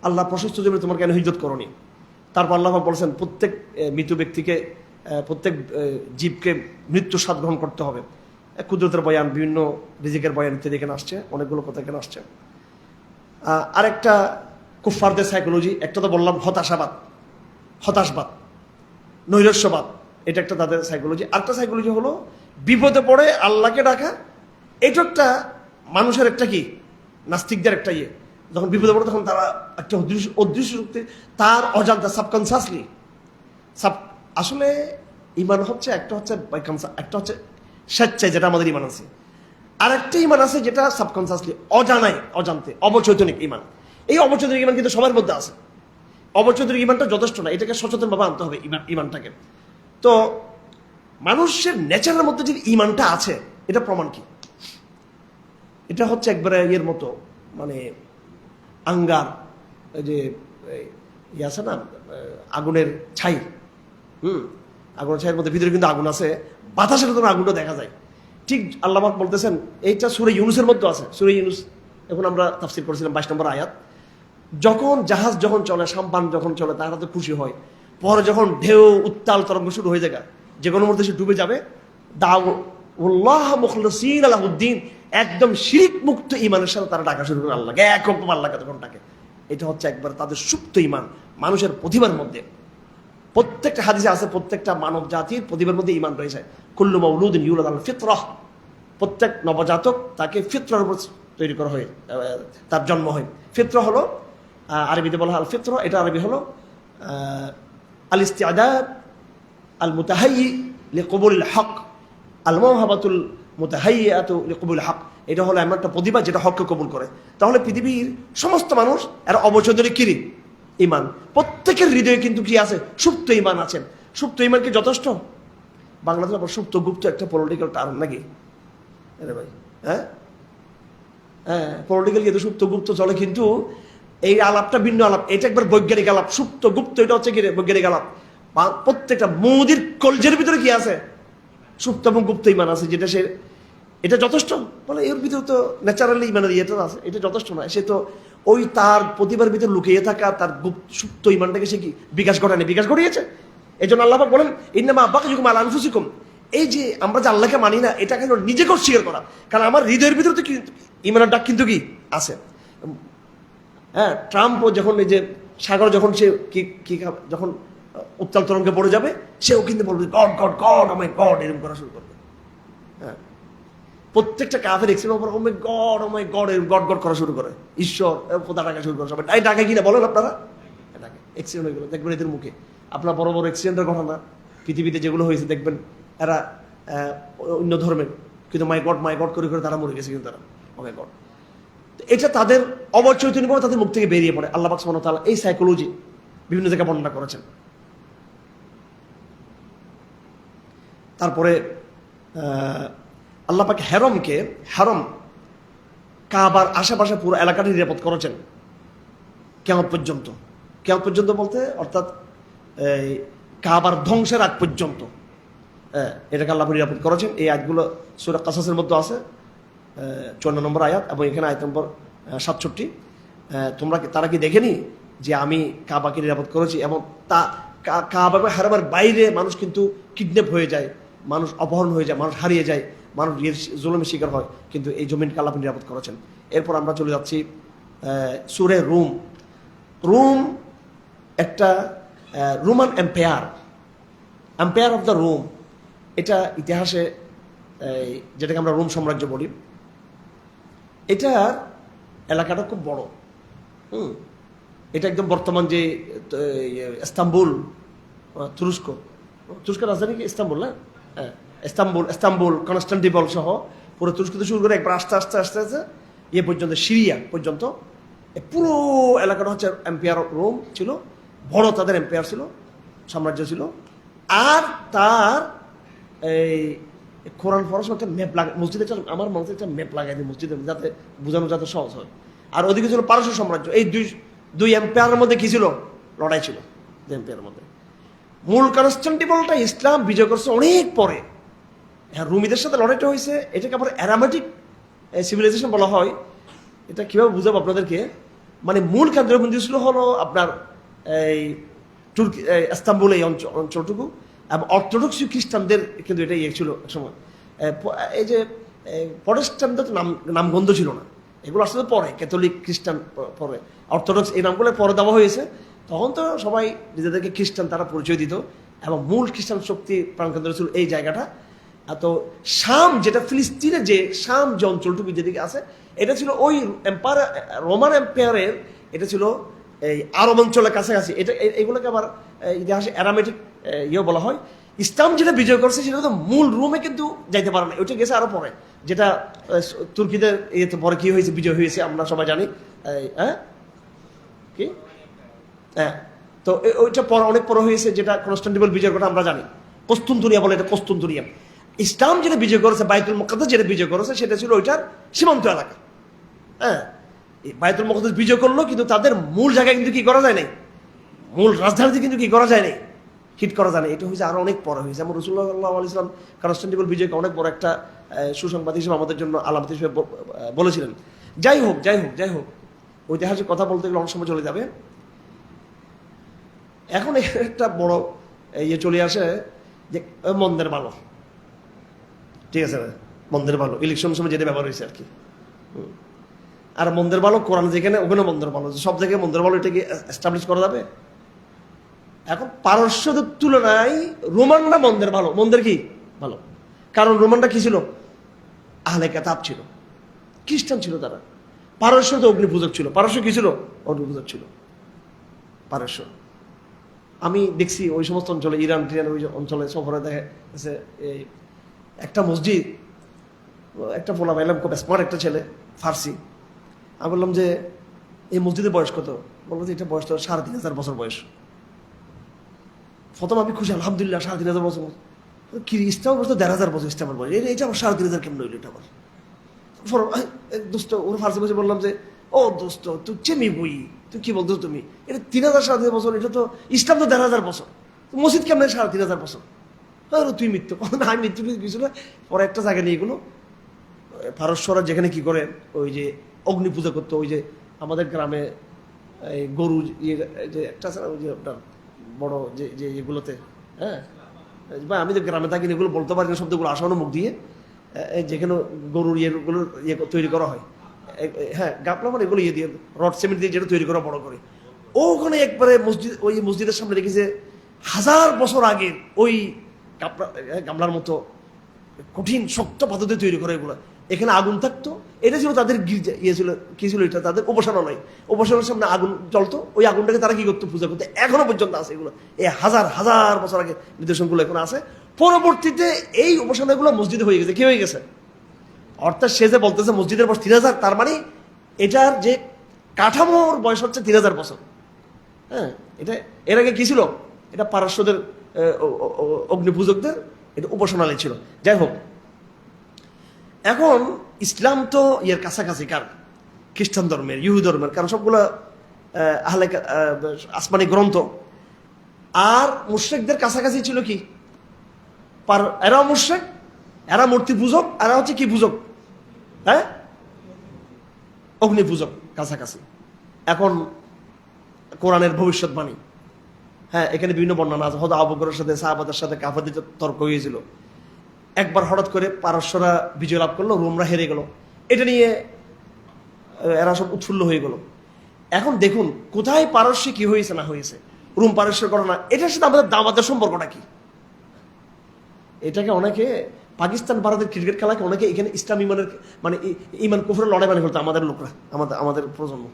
আল্লাহ প্রশস্ত জমিনে তোমার কেন হিজরত করনি? তারপর আল্লাহ বলছেন প্রত্যেক মৃত ব্যক্তিকে, প্রত্যেক জীবকে মৃত্যুর স্বাদ গ্রহণ করতে হবে। কুদরতের বয়ান, বিভিন্ন রিজিকের বয়ান ইত্যাদি এখানে আসছে, অনেকগুলো কথা এখানে আসছে। আরেকটা কুফফারদের সাইকোলজি, একটা তো বললাম হতাশবাদ, নৈরাশ্যবাদ, এটা একটা তাদের সাইকোলজি। আরেকটা সাইকোলজি হলো বিপদে পড়ে আল্লাহকে ডাকা। এটা একটা মানুষের একটা কি নাস্তিকদের একটা ইয়ে, যখন বিপদে পড়ে তখন তারা একটা অদৃশ্য শক্তি তার অজান্তা সাবকনসিয়াসলি আসলে ইমান হচ্ছে একটা হচ্ছে একটা হচ্ছে স্বেচ্ছায় যেটা আমাদের ইমান আছে, আর একটা ইমান আছে যেটা সাবকনসিয়াসলি অজান্তে অবচৈতনিক ইমান। এই অবচৈতনিক ইমান কিন্তু সবার মধ্যে আছে। অবচৈতনিক ইমানটা যথেষ্ট না, এটাকে সচেতনভাবে আনতে হবে ইমানটাকে। তো মানুষের নেচারের মধ্যে যে ইমানটা আছে, এটা প্রমাণ কি? এটা হচ্ছে একবারে ইয়ের মতো, মানে আঙ্গার, যে ইয়ে আছে না আগুনের ছাই, আগুনের ছাইয়ের মধ্যে ভিতরে কিন্তু আগুন আছে, বাতাসের তোমার আগুনটা দেখা যায়। ঠিক আল্লাহ পাক বলতেছেন, এইটা সূরা ইউনূসের মধ্যে আছে। সূরা ইউনূস এখন আমরা তাফসীর করেছিলাম 22 নম্বর আয়াত। যখন জাহাজ যখন চলে, সাম্পান যখন চলে, তারা তো খুশি হয়। পরে যখন ঢেউ উত্তাল তরঙ্গ শুরু হয়ে যায়, যে কোনো মুহূর্তে সে ডুবে যাবে, দাউল্লাহ মুখলিসিন লাহুদ্দিন, একদম শিরক মুক্ত ইমানের সাথে তারা ডাকা শুরু করে আল্লাহকে, একরকম আল্লাহকে তখন ডাকে। এটা হচ্ছে একবার তাদের সুপ্ত ইমান, মানুষের প্রতিভার মধ্যে। প্রত্যেকটা হাদিসে আছে প্রত্যেকটা মানব জাতির প্রতিভার মধ্যে ইমান রয়েছে। কুল্লু মাউলুদিন ইউলাদু আলাল ফিতরাহ, প্রত্যেক নবজাতক তাকে ফিতরার উপর তৈরি করা হয়, তার জন্ম হয়। ফিতরা হলো আরবিতে বলা হয় আল ফিতরা, এটা আরবি হলো আল ইস্তিআদাদ আল মুতাহাইয়ি লিকবুলিল হক, আল মাওহাবাতুল মুতাহাইয়িআতু লিকবুলিল হক। এটা হলো এমন একটা প্রতিভা যেটা হককে কবুল করে। তাহলে পৃথিবীর সমস্ত মানুষ এরা অবচেতনিক কিরি ঈমান, প্রত্যেকের হৃদয়ে কিন্তু কি আছে? সুপ্ত ঈমান আছেন। সুপ্ত ঈমান কি যথেষ্ট? বাংলাদেশ আবার সুপ্ত গুপ্ত একটা পলিটিক্যাল টার্ম নাকি আরে ভাই? হ্যাঁ হ্যাঁ, পলিটিক্যাল কিন্তু সুপ্ত গুপ্ত চলে, কিন্তু এই আলাপটা ভিন্ন আলাপ। এটা একবার বৈজ্ঞানিক আলাপ। সুপ্ত গুপ্ত এটা হচ্ছে কি বৈজ্ঞানিক আলাপ। প্রত্যেকটা মোদির কলজের ভিতরে কি আছে? সুপ্ত এবং গুপ্ত ঈমান আছে, যেটা সে এটা যথেষ্ট বলে। এর ভিতরে তো ন্যাচারালি ঈমানের ইয়েটা আছে, এটা যথেষ্ট নয়। সে তো ওই তার প্রতিভার ভিতরে লুকিয়ে থাকা তার সুপ্ত ঈমানটাকে সে কি বিকাশ ঘটায়নি? বিকাশ ঘটিয়েছে। এই জন্য আল্লাহ পাক বলেন ইন্নামা বাকিকুম আলা আনফুসিকুম। এই যে আমরা যে আল্লাহকে মানি না, এটা কেন নিজেকে অস্বীকার করা, কারণ আমার হৃদয়ের ভিতরে তো ঈমানের ডাক কিন্তু কি আছে। হ্যাঁ, ট্রাম্প যখন এই যে সাগর যখন সে কি যখন উত্তাল তরঙ্গে পড়ে যাবে, সেও কিন্তু বলবে গড গড গড ও মাই গড, এরকম করা শুরু করবে। হ্যাঁ, প্রত্যেকটা কাফের এক্সিডেন্ট ওপর ও মাই গড এরকম গড গড করা শুরু করে, ঈশ্বর খোদা ডাকা শুরু করে। সবাই ডাকে কিনা বলেন আপনারা? ডাকে। অ্যাক্সিডেন্ট হয়ে গেল দেখবেন এদের মুখে। আপনার বড় বড় অ্যাক্সিডেন্টের ঘটনা পৃথিবীতে যেগুলো হয়েছে দেখবেন, এরা অন্য ধর্মের, কিন্তু মাই গড করে করে তারা মরে গেছে, কিন্তু তারা ও মাই গড। এটা তাদের অবচৈতন্য করে তাদের মুখ থেকে বেরিয়ে পড়ে। আল্লাহ পাক সুবহানাহু ওয়া তাআলা এই সাইকোলজি বিভিন্ন জায়গায় বর্ণনা করেছেন। তারপরে আল্লাহ পাক হারম কাবার আশেপাশে পুরো এলাকাটি নিরাপদ করেছেন কিয়ামত পর্যন্ত। কিয়ামত পর্যন্ত বলতে অর্থাৎ এই কাবার ধ্বংসের আগ পর্যন্ত এটাকে আল্লাহ নিরাপদ করেছেন। এই আয়াতগুলো সূরা কাসাসের মধ্যে আছে, 54 নম্বর আয়াত, এবং এখানে আয়াত নম্বর 67। তারা কি দেখেনি যে আমি কাবাকে নিরাপদ করেছি? এবং কাবা হারামের বাইরে মানুষ কিন্তু কিডন্যাপ হয়ে যায়, মানুষ অপহরণ হয়ে যায়, মানুষ হারিয়ে যায়, মানুষ জুলুমের শিকার হয়, কিন্তু এই জমিনকে আল্লাহ নিরাপদ করেছেন। এরপর আমরা চলে যাচ্ছি সূরা রুম। রুম একটা Roman empire of the Rome. এটা ইতিহাসে যেটাকে আমরা রোম সাম্রাজ্য বলি, এটার এলাকাটা খুব বড়। এটা একদম বর্তমান যে ইস্তাম্বুল, তুরস্ক রাজধানী কি ইস্তাম্বুল? না, হ্যাঁ ইস্তাম্বুল, কনস্টান্টিনোপল সহ পুরো তুরস্ক থেকে শুরু করে একবার আস্তে আস্তে আস্তে আস্তে ইয়ে পর্যন্ত, সিরিয়া পর্যন্ত পুরো এলাকাটা হচ্ছে এম্পায়ার অফ রোম ছিল। বড় তাদের এম্পায়ার ছিল, সাম্রাজ্য ছিল। আর তার এই কোরআন ফরস একটা ম্যাপ লাগে মসজিদে, আমার মনে হচ্ছে একটা ম্যাপ লাগাই দিই মসজিদে, যাতে বোঝানো যাতে সহজ হয়। আর ওদিকে ছিল পারস্য সাম্রাজ্য। এই দুই এম্পায়ারের মধ্যে কি ছিল? লড়াই ছিল দুই এম্পায়ারের মধ্যে। মূল কনস্টান্টিনোপলটা ইসলাম বিজয় করছে অনেক পরে। হ্যাঁ, রুমিদের সাথে লড়াইটা হয়েছে। এটাকে আবার অ্যারামেটিক সিভিলাইজেশন বলা হয়। এটা কিভাবে বুঝাবো আপনাদেরকে? মানে মূল কেন্দ্রবিন্দু ছিল হলো আপনার এই তুর্কি ইস্তাম্বুল, এই অঞ্চলটুকু, এবং অর্থোডক্স খ্রিস্টানদের কিন্তু এটা ইয়ে ছিল এক সময়। এই যে প্রটেস্ট্যান্টদের তো নামগন্ধ ছিল না, এগুলো আসলে পরে, ক্যাথলিক খ্রিস্টান পরে, অর্থোডক্স এই নামগুলো পরে দেওয়া হয়েছে। তখন তো সবাই নিজেদেরকে খ্রিস্টান তারা পরিচয় দিত, এবং মূল খ্রিস্টান শক্তি প্রাণকেন্দ্র ছিল এই জায়গাটা। তো শাম, যেটা ফিলিস্তিনের যে শাম যে অঞ্চলটুকু যেদিকে আছে, এটা ছিল ওই এম্পায়ার, রোমান এম্পায়ারের, এটা ছিল এই আরব অঞ্চলের কাছাকাছি। এটা এগুলোকে আবার ইতিহাসে অ্যারামেটিক ইয়ে বলা হয়। ইসলাম যেটা বিজয় করছে সেটা তো মূল রোমে কিন্তু যাইতে পারে না, ওইটা গেছে আরো পরে, যেটা তুর্কিদের ইয়েতে পরে কি হয়েছে, বিজয় হয়েছে আমরা সবাই জানি। হ্যাঁ কি, হ্যাঁ, তো ওইটা পর অনেক পরে হয়েছে, যেটা কনস্টান্টিনোপল বিজয়ের কথা আমরা জানি। কস্তুনতুনিয়া বলে, এটা কস্তুনতুনিয়া। ইসলাম যেটা বিজয় করেছে, বাইতুল মুকাদ্দাস যেটা বিজয় করেছে, সেটা ছিল ওইটার সীমান্ত এলাকা। হ্যাঁ, বাইতুল মুকাদ্দাস বিজয় করলো, কিন্তু তাদের মূল জায়গায় কিন্তু কি করা যায় নাই, মূল রাজধানীতে কিন্তু কি করা যায় নাই, হিট করা যায় না। এটা হয়েছে আরো অনেক পরে হয়েছে। এবং রাসূলুল্লাহ সাল্লাল্লাহু আলাইহি ওয়াসাল্লাম কনস্টান্টিনোপল বিজয়কে অনেক বড় একটা সুসংবাদ হিসেবে আমাদের জন্য আলামত হিসেবে বলেছিলেন। যাই হোক, ঐতিহাসিক কথা বলতে গেলে অনেক সময় চলে যাবে। এখন একটা বড় ইয়ে চলে আসে যে মন্দের ভালো, ঠিক আছে, মন্দের ভালো ইলেকশন সময় যেটা ব্যবহার হয়েছে আর কি। আর মন্দের ভালো কোরআন যেখানে, ওখানে মন্দের ভালো, সব জায়গায় মন্দের ভালো, এটাকে এস্টাবলিশ করা যাবে? এখন পারস্যদের তুলনায় রোমানরা মন্দের ভালো। মন্দের কি ভালো? কারণ রোমানরা কি ছিল? আহলে কিতাব ছিল। খ্রিস্টান ছিল তারা। পারস্য তো অগ্নিপূজক ছিল। পারস্য কি ছিল? অগ্নিপূজক ছিল পারস্য। আমি দেখছি ওই সমস্ত অঞ্চলে, ইরান টিরান ওই অঞ্চলে সফরে দেখা গেছে এই একটা মসজিদ, একটা বলা পাইলাম খুব স্মার্ট একটা ছেলে, ফার্সি। আমি বললাম যে এই মসজিদের বয়স কত? বললো যে এটা বয়স তো ৩,৫০০ বছর বয়স। প্রথম আমি খুশি, আলহামদুলিল্লাহ ৩,৫০০ বছর। কি ইসলাম বলতো ১,৫০০ বছর ইসলামের বয়স, এটা আমার ৩,৫০০ কেমন হইলো এটা? আমার দোস্ত ওর ফার্সি বসে বললাম যে ও দোস্ত তুই চেমি বই, তুই কি বলতো তুমি? এটা ৩,০০০ ৩,৫০০ বছর, এটা তো ইসলাম তো ১,৫০০ বছর, মসজিদ কেমন ৩,৫০০ বছর? তুই মৃত্যু না, আমি মৃত্যু কিছু না। পরে একটা জায়গা নিয়ে এগুলো পারস্যরা যেখানে কি করে ওই যে অগ্নি পূজা করতো, ওই যে আমাদের গ্রামে এই গরু যে একটা আছে না, ওই যে আপনার বড় যে যে এগুলোতে, হ্যাঁ ভাই আমি তো গ্রামে থাকি, এগুলো বলতে পারি না শব্দগুলো আসানো মুখ দিয়ে, যেখানে গরুর ইয়েগুলো তৈরি করা হয়, হ্যাঁ গাপলা মানে এগুলো ইয়ে দিয়ে রড সিমেন্ট দিয়ে যেটা তৈরি করা বড় করে, ওখানে একবারে মসজিদ, ওই মসজিদের সামনে রেখেছে ১,০০০ বছর আগের ওই গামলার মতো কঠিন শক্ত পাথর দিয়ে তৈরি করে এগুলো। এখানে আগুন থাকতো, এটা ছিল তাদের গির্জা, ইয়ে ছিল কি ছিল এটা তাদের উপাসনালয়। উপাসনার সামনে আগুন জ্বলতো, ওই আগুনটাকে তারা কি করতো? পূজা করতে। এখনো পর্যন্ত আছে এগুলো, এই হাজার হাজার বছর আগে নিদর্শনগুলো এখন আছে। পরবর্তীতে এই উপাসনাগুলো মসজিদে হয়ে গেছে। কি হয়ে গেছে? অর্থাৎ সে যে বলতেছে মসজিদের বয়স ৩,০০০, তার মানে এটার যে কাঠামোর বয়স হচ্ছে ৩,০০০ বছর। হ্যাঁ, এটা এর আগে কি ছিল? এটা পারস্যদের অগ্নিপূজকদের এটা উপাসনালয় ছিল। যাই হোক, এখন ইসলাম তো ইয়ের কাছাকাছি কার? খ্রিস্টান ধর্মের, ইহুদি ধর্মের, কারণ সবগুলো আহলে আসমানি গ্রন্থ। আর মুশরিকদের কাছাকাছি ছিল কি? এরাও মুশরিক, এরা মূর্তি পূজক, এরা হচ্ছে কি পূজক? হ্যাঁ, অগ্নি পূজক, কাছাকাছি। এখন কোরআনের ভবিষ্যৎবাণী, হ্যাঁ এখানে বিভিন্ন বর্ণনা আছে। হয়তো আবু বকরের সাথে সাহাবাদের সাথে কাফেরদের তর্ক হয়েছিল। একবার হঠাৎ করে পারস্যরা বিজয় লাভ করলো, রোমরা হেরে গেল, এটা নিয়ে এরা সব উৎফুল্ল হয়ে গেল। এখন দেখুন কোথায় পারস্যে কি হয়েছে না হয়েছে, রোম পারস্যের ঘটনা, এটার সাথে আমাদের দামাদের সম্পর্কটা কি? এটাকে অনেকে পাকিস্তান ভারতের ক্রিকেট খেলাকে অনেকে এখানে ইসলাম ইমানের মানে ইমান কুফরের লড়াই মানে ফেলতো আমাদের লোকরা, আমাদের প্রজন্ম।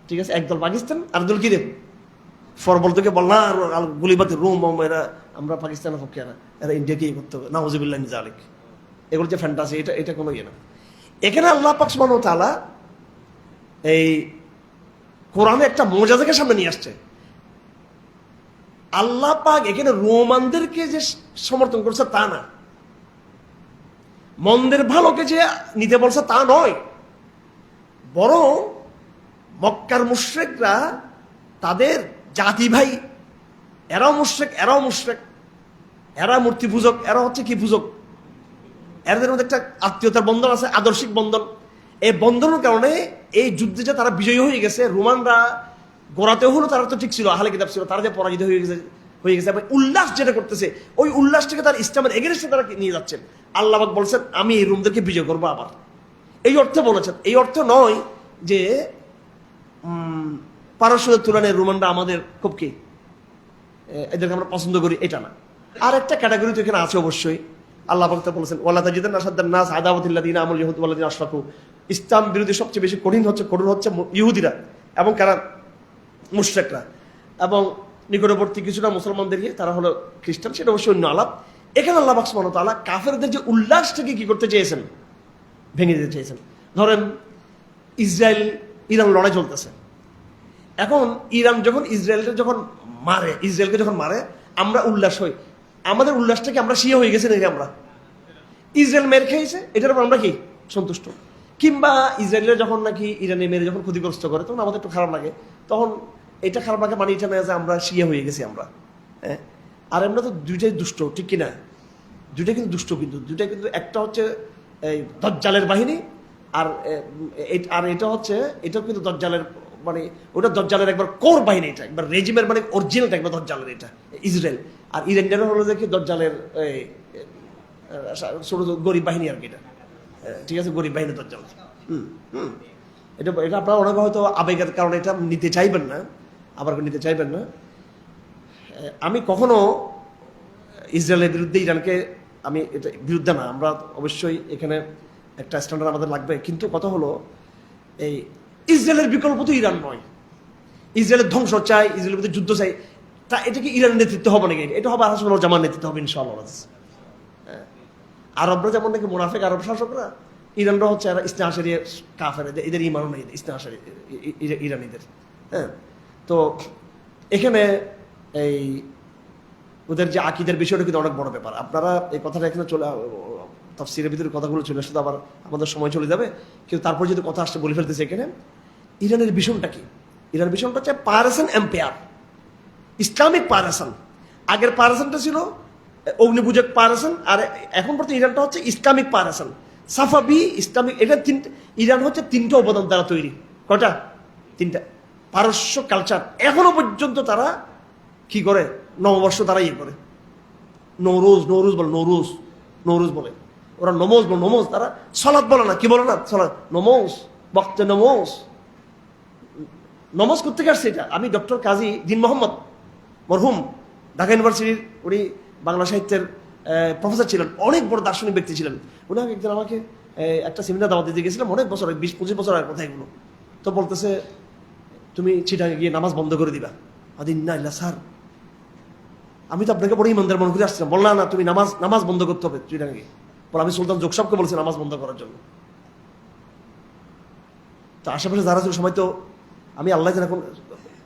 ঠিক আছে, একদল পাকিস্তান আর দল কি রে ফরবল থেকে বল না, গুলিবাতি রোম, এরা আমরা পাকিস্তানের পক্ষে, এরা ইন্ডিয়াকে করতে হবে, নাউজুবিল্লাহ মিন যালিক। এগুলো যে ফ্যান্টাসি, এটা কোনো ইয়ে না। এখানে আল্লাহ পাক সুবহানাহু ওয়া তাআলা এই কোরআনে একটা মুজিজাকে সামনে নিয়ে আসছে। আল্লাহ পাক এখানে রোমানদেরকে যে সমর্থন করছে তা না, মন্দের ভালোকে যে নিতে বলছে তা নয়, বরং মক্কার মুশরিকরা তাদের জাতি ভাই, এরাও মুশরিক, এরাও মুশরিক, এরা মূর্তি পূজক, এরা হচ্ছে কি পূজক, এদের মধ্যে একটা আত্মীয়তার বন্ধন আছে, আদর্শিক বন্ধন। এই বন্ধনের কারণে এই যুদ্ধে যে তারা বিজয়ী হয়ে গেছে, রোমানরা গোড়াতেও হলো তারা তো ঠিক ছিল, আহলে কিতাব ছিল, তারা যে পরাজিত হয়ে গেছে এবং উল্লাস যেটা করতেছে, ওই উল্লাসটাকে তার ইসলামের এগেনস্টে তারা নিয়ে যাচ্ছেন। আল্লাহ পাক বলছেন আমি এই রোমদেরকে বিজয় করবো আবার, এই অর্থে বলেছেন। এই অর্থ নয় যে পারস্যদের তুলনায় রোমানরা আমাদের খুব কি, এদেরকে আমরা পছন্দ করি, এটা না। আর একটা ক্যাটাগরি তো এখানে আছে অবশ্যই। আল্লাহ পাক বলেছেন ওয়ালা তাজিদান্না আশাদ্দান নাস আদাওয়াতিল্লাযিনা আমাল ইয়াহুদ ওয়াল্লাযিনা আশরাকু, ইসলাম বিরোধী সবচেয়ে বেশি কঠিন হচ্ছে ইহুদিরা এবং কারা? মুশরিকরা। এবং নিকটবর্তী কিছুটা মুসলমানদেরকে, তারা হলো খ্রিস্টান, সেটা অবশ্যই অন্য আলাপ। এখানে আল্লাহ পাক সুবহানাহু ওয়া তাআলা কাফেরদের যে উল্লাসটাকে কি করতে চেয়েছেন? ভেঙে দিতে চেয়েছেন। ধরেন ইসরায়েল ইরান লড়াই চলতেছে, এখন ইরান যখন ইসরায়েলকে যখন মারে আমরা উল্লাস হই, আমাদের উল্লাসটাকে আমরা শিয়া হয়ে গেছে নাকি? আমরা ইসরায়েল মেরে খেয়েছে, এটার উপর আমরা কি সন্তুষ্ট? কিংবা ইসরায়েলের যখন নাকি ইরানে মেরে যখন ক্ষতিগ্রস্ত করে, তখন আমাদের একটু খারাপ লাগে, তখন এটা খারাপ লাগে, মানে এটা না যে আমরা শিয়া হয়ে গেছি আমরা। হ্যাঁ, আর আমরা তো দুইটাই দুষ্ট, ঠিক কিনা? দুইটাই কিন্তু দুষ্ট, কিন্তু দুইটাই কিন্তু একটা হচ্ছে এই দজ্জালের বাহিনী, আর এটা হচ্ছে, এটাও কিন্তু দজ্জালের, মানে ওটা দজ্জালের একবার কোর বাহিনী, এটা একবার রেজিমের মানে অরিজিনালটা একবার দজ্জালের, এটা ইসরায়েল। আর ইরান হলো যে কি দজ্জালের ছোট গরিব বাহিনী আর কি, এটা ঠিক আছে, গরিব বাহিনী দজ্জাল। এটা আপনারা অনেকে হয়তো আবেগের কারণে এটা নিতে চাইবেন না, আবার নিতে চাইবেন না। আমি কখনো ইসরায়েলের বিরুদ্ধে, ইরানকে আমি এটা বিরুদ্ধে না, আমরা অবশ্যই এখানে একটা স্ট্যান্ডার্ড আমাদের লাগবে। কিন্তু কথা হলো এই ইসরায়েলের বিকল্প তো ইরান নয়। ইসরায়েলের ধ্বংস চাই, ইসরায়েলের ভিতরে যুদ্ধ চাই, তা এটা কি ইরানের নেতৃত্ব হবে নাকি? এটা হবে আহলে সুন্নাহ ওয়াল জামার নেতৃত্ব হবে ইনশাআল্লাহ। আরবরা যেমন নাকি মুনাফিক আরব শাসকরা, ইরানরা হচ্ছে এরা ইসনা আশারি কাফের, এদের ইমানও নেই ইসনা আশারি ইরানিদের। হ্যাঁ, তো এখানে এই ওদের যে আকিদের বিষয়টা কিন্তু অনেক বড় ব্যাপার। আপনারা এই কথাটা এখানে চলে তাফসীরের ভিতরে কথাগুলো চলে আসলে আবার আমাদের সময় চলে যাবে, কিন্তু তারপর যদি কথা আসছে বলে ফেলতেছে এখানে ইরানের ভীষণটা কি। ইরানের ভীষণটা হচ্ছে পারসিয়ান এম্পায়ার, ইসলামিক পারসিয়ান। আগের পারসিয়ানটা ছিল অগ্নিপূজক পারসিয়ান, আর এখন পর্যন্ত ইরানটা হচ্ছে ইসলামিক পারসিয়ান, সাফাবি ইসলামিক। এটা ইরান হচ্ছে তিনটা উপাদান দ্বারা তৈরি। কটা? তিনটা। পারস্য কালচার এখনো পর্যন্ত তারা কি করে, নববর্ষ তারা ইয়ে করে, নৌরোজ বলে, নৌরোজ বলে ওরা, নমোজ বলে, নমোজ তারা সলাৎ বলে না, কি বলে না, সলাৎ, নমোজ, বক্তে নমোজ করতে গেছে। এটা আমি ডক্টর কাজী দিন মোহাম্মদ মরহুম, ঢাকা ইউনিভার্সিটির, উনি বাংলা সাহিত্যের প্রফেসর ছিলেন, অনেক বড় দার্শনিক ব্যক্তি ছিলেন। উনি একদিন আমাকে একটা সেমিনার দাওয়াত দিতে গেছিলাম, অনেক বছর, 20-25 বছর আগের কথা এগুলো। তো বলতেছে তুমি চিটাঙে গিয়ে নামাজ বন্ধ করে দিবা। আদিন না ইল্লা স্যার, আমি তো আপনাকে বড় ইমানদার মনে করে আসছিলাম। বললাম না, তুমি নামাজ বন্ধ করতে হবে চিটাঙে গিয়ে। বল আমি সুলতান জোকসাবকে বলছি নামাজ বন্ধ করার জন্য। তো আশেপাশে যারা ছিল সবাই তো, আমি আল্লাহ এখন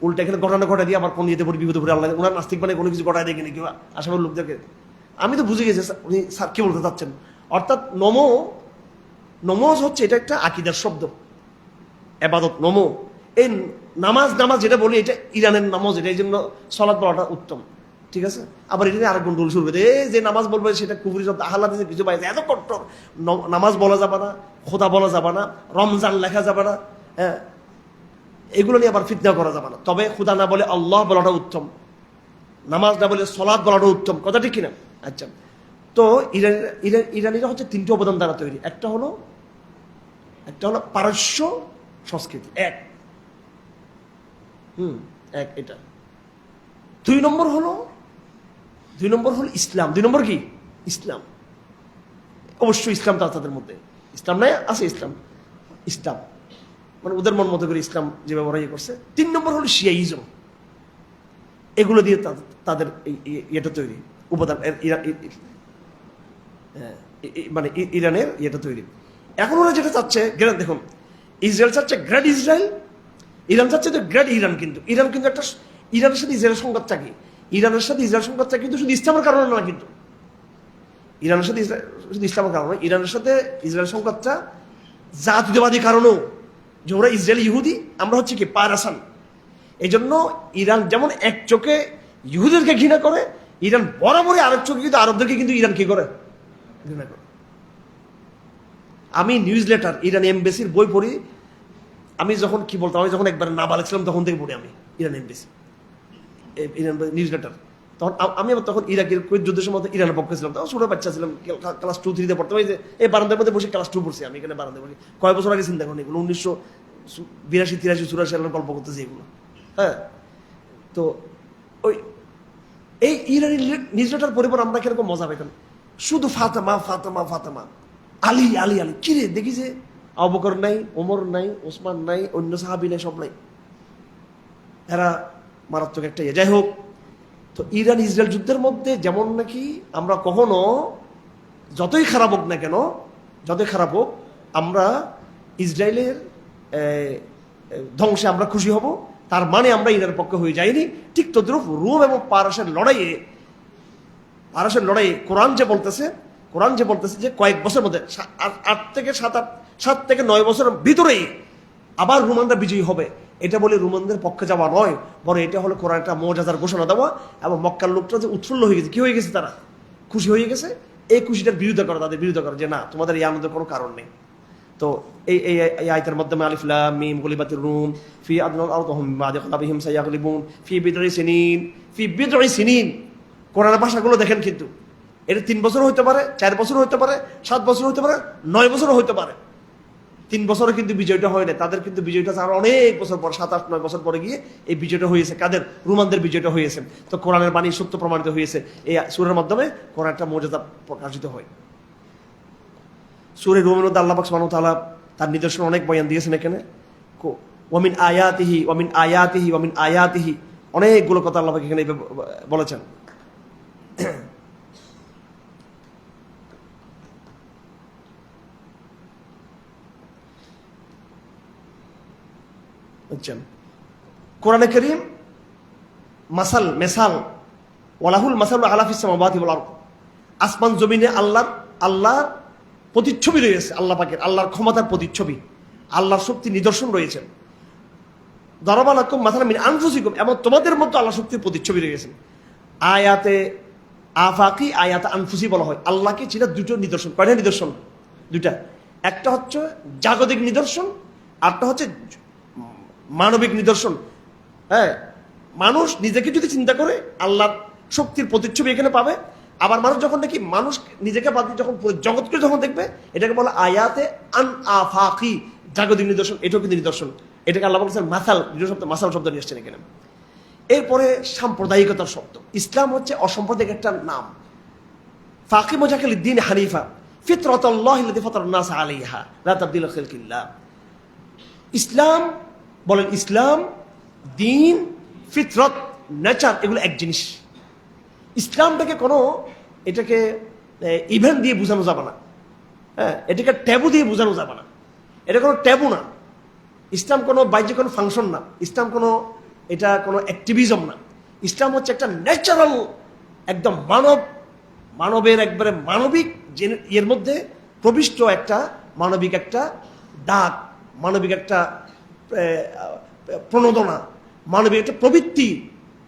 উল্টা এখানে ঘটনা ঘটাই দিয়ে আবার কোন ইয়েতে পড়ি, বিপদে পড়ে, আল্লাহ ওনার নাস্তিক মানে কোনো কিছু ঘটাই দেখেনি কেউ আশেপাশের লোকদেরকে। আমি তো বুঝে গেছি উনি স্যার কি বলতে চাচ্ছেন। অর্থাৎ নমোজ হচ্ছে এটা একটা আকিদার শব্দ, এবাদত। এই নামাজ যেটা বলি এটা ইরানের নামাজ, এটা এই জন্য সলাৎ বলাটা উত্তম, ঠিক আছে। আবার এটা আরেক গন্ডগোল শুরু করে যে নামাজ বলবে সেটা কুফরি শব্দ, আহ্লাদ কিছু পাইছে, এত কট্টর। নামাজ বলা যাবে না, খোদা বলা যাবে না, রমজান লেখা যাবে না, হ্যাঁ, এগুলো নিয়ে আবার ফিতনা করা যাবে না। তবে খুদা না বলে আল্লাহ বলাটা উত্তম, নামাজ না বলে সলাৎ বলাটা উত্তম, কথা ঠিক কিনা? আচ্ছা, তো ইরানিরা হচ্ছে তিনটে উপাদান দ্বারা তৈরি। একটা হলো পারস্য সংস্কৃতি, এক এটা। দুই নম্বর হলো ইসলাম। দুই নম্বর কি? ইসলাম। অবশ্যই ইসলাম তাদের মধ্যে, ইসলাম নাই আছে, ইসলাম মানে ওদের মন মতো করে ইসলাম যেভাবে ওরা ইয়ে করছে। 3 নম্বর হলো শিয়াইজম। এগুলো দিয়ে তাদের ইয়েটা তৈরি, উপাদান, মানে ইরানের ইয়েটা তৈরি। এখন ওরা যেটা চাচ্ছে, দেখুন, ইসরায়েল চাচ্ছে গ্রেট ইসরায়েল, ইরান চাচ্ছে তো গ্রেট ইরান। কিন্তু ইরান কিন্তু একটা, ইরানের সাথে ইসরায়েলের সংঘাতটা কি? ইরানের সাথে ইসরায়েল সংঘাতটা কিন্তু শুধু ইসলামের কারণে না, কিন্তু ইরানের সাথে শুধু ইসলামের কারণে, ইরানের সাথে ইসরায়েল সংঘাতটা জাতীয়তাবাদী কারণেও, যে ওরা ইসরায়েল ইহুদি, আমরা হচ্ছে কি পারসান। এই জন্য ইরান যেমন এক চোখে ইহুদেরকে ঘৃণা করে, ইরান বরাবরই আরেক চোখে কিন্তু আরবদেরকে কিন্তু ইরান কি করে, ঘৃণা করে। আমি নিউজ লেটার, ইরান এমবেসির বই পড়ি। আমি যখন কি বলতাম, আমি যখন একবার নাবালেগ ছিলাম তখন থেকে পড়ি আমি Iran embassy, Iran news letter. তখন আমি আবার তখন ইরাকের কুয়েত যুদ্ধের সময় ইরানের পক্ষে ছিলাম, তখন ছোট বাচ্চা ছিলাম, ক্লাস 2-3 পড়তাম। এই বারান্দার মধ্যে বসে ক্লাস 2 পড়ছি আমি, এখানে বারান্দায় বসে। কয় বছর আগে চিন্তা করেন এগুলো, 1982-83-84 সালের গল্প করতেছি এগুলো। হ্যাঁ, তো ওই এই ইরানি নিউজ লেটার পরিবার আমরা কিরকম মজা পেতাম, শুধু ফাতেমা ফাতেমা ফাতেমা, আলী আলী আলী। কিরে দেখি যে আবু বকর নাই, ওমর নাই, ওসমান নাই, অন্য সাহাবী নাই, সব নাই। এরা মারাত্মক একটা ইয়ে। যাই হোক, তো ইরান ইসরায়েল যুদ্ধের মধ্যে যেমন নাকি আমরা কখনো যতই খারাপ হোক না কেন, আমরা ইসরায়েলের ধ্বংসে আমরা খুশি হব, তার মানে আমরা ইরানের পক্ষে হয়ে যাইনি। ঠিক তদ্রুপ রোম এবং পারস্যের লড়াইয়ে কোরআন যে বলতেছে যে কয়েক বছরের মধ্যে 7 থেকে 9 বছরের ভিতরেই আবার রোমানরা বিজয়ী হবে। এটা বলে রোমানদের পক্ষে যাওয়া নয়, বরং এটা হলো কোরআন একটা মুআজিজার ঘোষণা দেওয়া। এবং মক্কার লোকটা যে উৎফুল্ল হয়ে গেছে, কি হয়ে গেছে, তারা খুশি হয়ে গেছে। এই খুশিটার বিরোধিতা করা, তাদের বিরোধিতা করা, যে না, তোমাদের এই আনন্দের কোনো কারণ নেই। তো এই আয়াতের মাধ্যমে আলিফ লাম মিম গুলিবাতির রুম ফি আদনাল আরদ হুম বা'দা গলাবিহিম সায়াগলিবুন ফি বিদ'i সিনিন। কোরআনের ভাষাগুলো দেখেন, কিন্তু এটা 3 বছর হতে পারে, 4 বছর হতে পারে, 7 বছর হতে পারে, 9 বছরও হতে পারে। 3 বছরে কিন্তু বিজয়টা হয় না, তাদের কিন্তু বিজয়টা আরো অনেক বছর পর, 7, 8, 9 বছর পরে গিয়ে এই বিজয়টা হয়েছে। কাদের? রোমানদের বিজয়টা হয়েছে। তো কোরআনের বাণী সত্য প্রমাণিত হয়েছে। এই সূরার মাধ্যমে কোরআন একটা মুআজিজা প্রকাশিত হয়। সূরা রুমের মধ্যে আল্লাহ পাক সুবহানাহু ওয়া তাআলা তার নিদর্শন অনেক বয়ান দিয়েছেন এখানে। ওয়ামিন আয়াতিহি ওয়ামিন আয়াতিহি ওয়ামিন আয়াতিহি, অনেকগুলো কথা আল্লাহ পাক এখানে বলেছেন। বুঝছেন? কোরআনে কারীম মেসাল ওয়ালাহুল মাসালু আলা ফিস সামাওয়াতি ওয়াল আরদ, আসমান জমিনে আল্লাহর প্রতিচ্ছবি রয়েছে, আল্লাহ পাকের, আল্লাহর ক্ষমতার প্রতিচ্ছবি, আল্লাহর শক্তির নিদর্শন রয়েছে। দারাবা লাকুম মাসালাম মিন আনফুসিকুম, এবং তোমাদের মধ্যে আল্লাহ শক্তির প্রতিচ্ছবি রয়েছে। আয়াতে আফাকি, আয়াতে আনফুসি বলা হয় আল্লাহকে, যেটা দুটো নিদর্শন। কয়টা নিদর্শন? দুটা। একটা হচ্ছে জাগতিক নিদর্শন, আরটা হচ্ছে মানবিক নিদর্শন। হ্যাঁ, মানুষ নিজেকে যদি চিন্তা করে আল্লাহর শক্তির প্রতিচ্ছবি এখানে পাবে। আবার মানুষ যখন দেখি, মানুষ নিজেকে বাদ দিয়ে যখন জগৎকে যখন দেখবে, এটাকে বলে আয়াতে আন আফাকি, জাগতিক নিদর্শন। এটাও কিন্তু নিদর্শন। এটাকে আল্লাহ বলছেন মাসাল, মাসাল শব্দ নিয়ে আসছেন এখানে। এরপরে সাম্প্রদায়িকতার শব্দ। ইসলাম হচ্ছে অসাম্প্রদায়িক একটা নাম। ফাকিমু ওয়াজহাকা লিদ-দীন হানিফা ফিতরাতাল্লাহি আল্লাতী ফাতারান নাস আলাইহা লা তাবদীলা লিখালকিল্লাহ। ইসলাম বলেন, ইসলাম, দ্বীন, ফিতরত, নেচার, এগুলো এক জিনিস। ইসলামটাকে এটাকে ইভেন্ট দিয়ে বোঝানো যাবে না। হ্যাঁ, এটাকে ট্যাবু দিয়ে বোঝানো যাবে না। এটা কোনো ট্যাবু না। ইসলাম কোনো বাহ্যিক কোনো ফাংশন না। ইসলাম এটা কোনো অ্যাক্টিভিজম না। ইসলাম হচ্ছে একটা ন্যাচারাল, একদম মানবের একবারে মানবিক, এর মধ্যে প্রবিষ্ট একটা মানবিক একটা ডাক, মানবিক একটা প্রণোদনা, মানবিক একটা প্রবৃত্তি,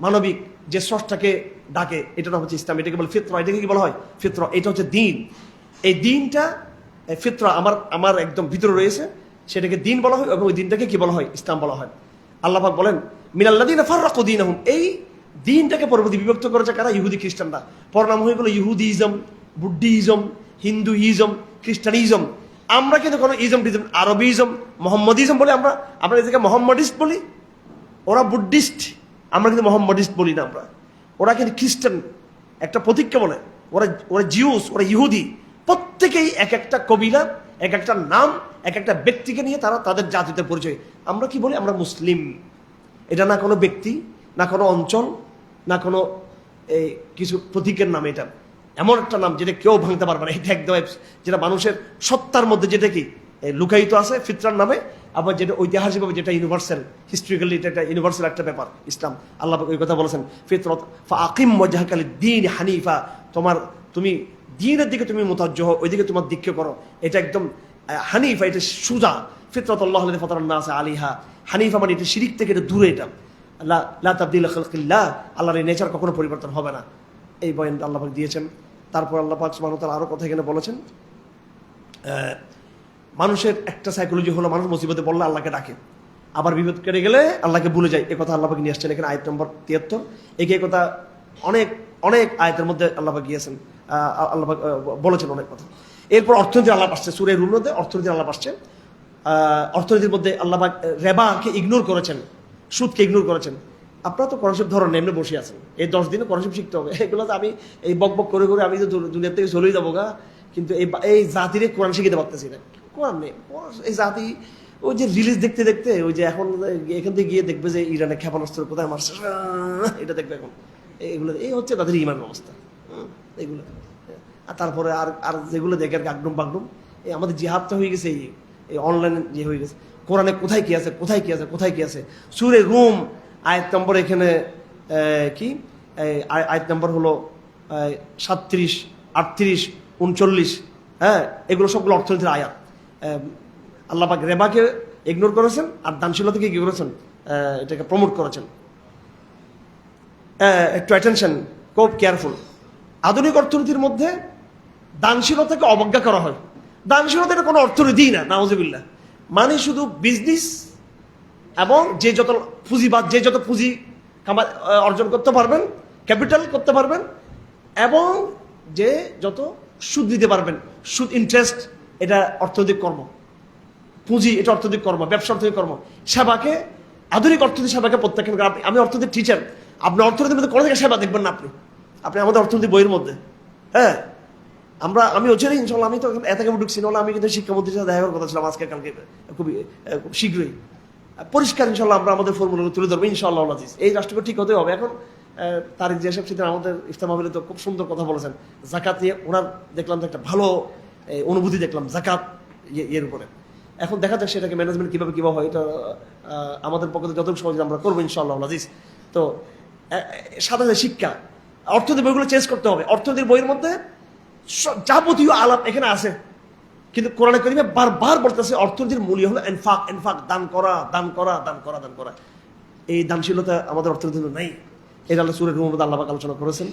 মানবিক যে স্রষ্টাকে ডাকে, এটা হচ্ছে ইসলাম। এটাকে বলে ফিতরা। এটাকে কি বলা হয়? ফিতরা। এটা হচ্ছে দ্বীন। এই দ্বীনটা, ফিতরা আমার একদম ভিতরে রয়েছে, সেটাকে দ্বীন বলা হয়, এবং ওই দ্বীনটাকে কি বলা হয়? ইসলাম বলা হয়। আল্লাহ পাক বলেন মিনাল্লাযীনা ফাররাকু দীনাহুম, এই দ্বীনটাকে পরবর্তী বিভক্ত করেছে কারা? ইহুদি খ্রিস্টানরা। পর নাম হয়ে গেল ইহুদিজম, বুদ্ধিজম, হিন্দুইজম, খ্রিস্টানিজম। আমরা কিন্তু কোনো টিজম, আরবিজম, মোহাম্মদিজম বলে আমরা এদেরকে মোহাম্মদিস্ট বলি। ওরা বুদ্ধিস্ট, আমরা কিন্তু মোহাম্মদিস্ট বলি না। ওরা কিন্তু খ্রিস্টান, একটা প্রতীককে বলে। ওরা জিউস, ওরা ইহুদি। প্রত্যেকেই এক একটা কবিলা, এক একটা নাম, এক একটা ব্যক্তিকে নিয়ে তারা তাদের জাতিতে পরিচয়। আমরা কি বলি? আমরা মুসলিম। এটা না কোনো ব্যক্তি, না কোনো অঞ্চল, না কোনো কিছু প্রতীকের নাম। এটা এমন একটা নাম যেটা কেউ ভাঙতে পারবে না। এটা একদম যেটা মানুষের সত্তার মধ্যে যেটা কি লুকায়িত আছে ফিতরার নামে, আবার যেটা ঐতিহাসিকভাবে যেটা ইউনিভার্সাল, হিস্ট্রিক্যালি এটা একটা ইউনিভার্সাল একটা ব্যাপার ইসলাম। আল্লাহ ওই কথা বলেছেন ফিতরত ফাকিম ওয়াজহাকা লিদ-দীন হানিফা, তুমি দ্বীনের দিকে তুমি মুতাওয়াজ্জিহ হও, ওইদিকে তোমার দীক্ষা করো। এটা একদম হানিফা, এটা সুজা। ফিতরাতাল্লাহি আল্লাতী ফাতারান নাস আলাইহা, হানিফা মানে এটা শিরিক থেকে এটা দূরে। এটা লা তাবদীলা লিখালকিল্লাহ, আল্লাহর এই নেচার কখনো পরিবর্তন হবে না। এই বয়ানটা আল্লাহ পাক দিয়েছেন। তারপর আল্লাহ পাক সুবহানাহু ওয়া তাআলা আরো কথা এখানে বলেছেন, মানুষের একটা সাইকোলজি হলো মানুষ মুসিবতে পড়লে আল্লাহকে ডাকে, আবার বিপদ কেটে গেলে আল্লাহকে ভুলে যায়। এ কথা আল্লাহ পাক নিয়ে আসছেন এখানে আয়াত নম্বর 73। এই কথা অনেক আয়াতের মধ্যে আল্লাহ পাক গিয়েছেন, আল্লাহ পাক বলেছেন অনেক কথা। এরপর অর্থনীতির আলাপ আসছে, সূরা রুমের মধ্যে অর্থনীতির আলাপ আসছে। অর্থনীতির মধ্যে আল্লাহ পাক রেবাকে ইগনোর করেছেন, সুদকে ইগনোর করেছেন। আপনারা তো কোরআন শরীফ ধরেন, এমনি বসে আছেন। এই 10 দিনে কোরআন শরীফ শিখতে হবে। এগুলো তো আমি এই বক করে আমি তো দুনিয়া থেকে চলেই যাবো গা, কিন্তু এই জাতিরে কোরআন শিখিতে পারতেছি না। কোরআন নেই। এই জাতি ওই যে রিলিজ দেখতে দেখতে, ওই যে এখন এখান থেকে গিয়ে দেখবে যে ইরানে ক্ষেপণাস্ত্র কোথায় মারছে, এটা দেখবে এখন। এগুলো এই হচ্ছে তাদের ইমানের অবস্থা। এগুলো আর তারপরে আর যেগুলো দেখে আর গাগডুম বাগডুম, এই আমাদের জিহাদটা হয়ে গেছে, এই অনলাইন যে হয়ে গেছে। কোরআনে কোথায় কি আছে, কোথায় কি আছে, কোথায় কি আছে? সূরা রুম আয়াত নম্বর এখানে কি আয়াত নম্বর হলো 37, 38, 39। হ্যাঁ, এগুলো সবগুলো অর্থনীতির আয়াত। আল্লাহ পাক রেবাকে ইগনোর করেছেন, আর দানশীলতাকে কি করেছেন? এটাকে প্রমোট করেছেন। একটু অ্যাটেনশন, খুব কেয়ারফুল। আধুনিক অর্থনীতির মধ্যে দানশীলতাকে অবজ্ঞা করা হয়। দানশীলতা এটা কোনো অর্থনীতি না, নাউজুবিল্লাহ। মানে শুধু বিজনেস, এবং যে যত পুঁজিবাদ, যে যত পুঁজি অর্জন করতে পারবেন, ক্যাপিটাল করতে পারবেন, এবং যে যত সুদ দিতে পারবেন, সুদ, ইন্টারেস্ট, এটা অর্থনৈতিক কর্ম। পুঁজি এটা অর্থনৈতিক কর্ম, ব্যবসা অর্থনৈতিক কর্ম। সেবাকে, আধুনিক অর্থনীতি সেবাকে প্রত্যাখ্যান করা। আমি অর্থনীতির টিচার, আপনি অর্থনীতির মধ্যে কোনো থেকে সেবা দেখবেন না। আপনি আমাদের অর্থনীতি বইয়ের মধ্যে, হ্যাঁ, আমি ওখানে ইনশাল্লাহ, আমি তো এত কেমন ঢুকছি, নাহলে আমি কিন্তু শিক্ষামন্ত্রীর সাথে দেখা করার কথা ছিলাম আজকে কালকে, খুবই খুব শীঘ্রই পরিষ্কার ইনশাল্লাহ আমরা আমাদের ফর্মুলাগুলো তুলে ধরবো ইনশাআল্লাহ আজিজ। এই রাষ্ট্রকে ঠিক হতে হবে। এখন তারিক যেসব সেদিন আমাদের ইফতার মাহফিলে তো খুব সুন্দর কথা বলেছেন জাকাত নিয়ে, ওনার দেখলাম যে একটা ভালো অনুভূতি দেখলাম জাকাত এর উপরে। এখন দেখা যাক সেটাকে ম্যানেজমেন্ট কিভাবে হয়, এটা আমাদের পক্ষে যতটুকু সহজ আমরা করবো ইনশাআল্লাহ আজিজ। তো সাথে শিক্ষা, অর্থনীতি বইগুলো চেঞ্জ করতে হবে। অর্থনীতির বইয়ের মধ্যে যাবতীয় আলাপ এখানে আছে, কিন্তু কোরআনে কারিমে বারবার বলতেছে অর্থনীতির মূল্য হলো ইনফাক, ইনফাক, দান করা, দান করা, দান করা, দান করা। এই দানশীলতা আমাদের অর্থনীতিতে নাই। এটা আল্লাহ সূরা রুমের মধ্যে আল্লাহ পাক আলোচনা করেছেন।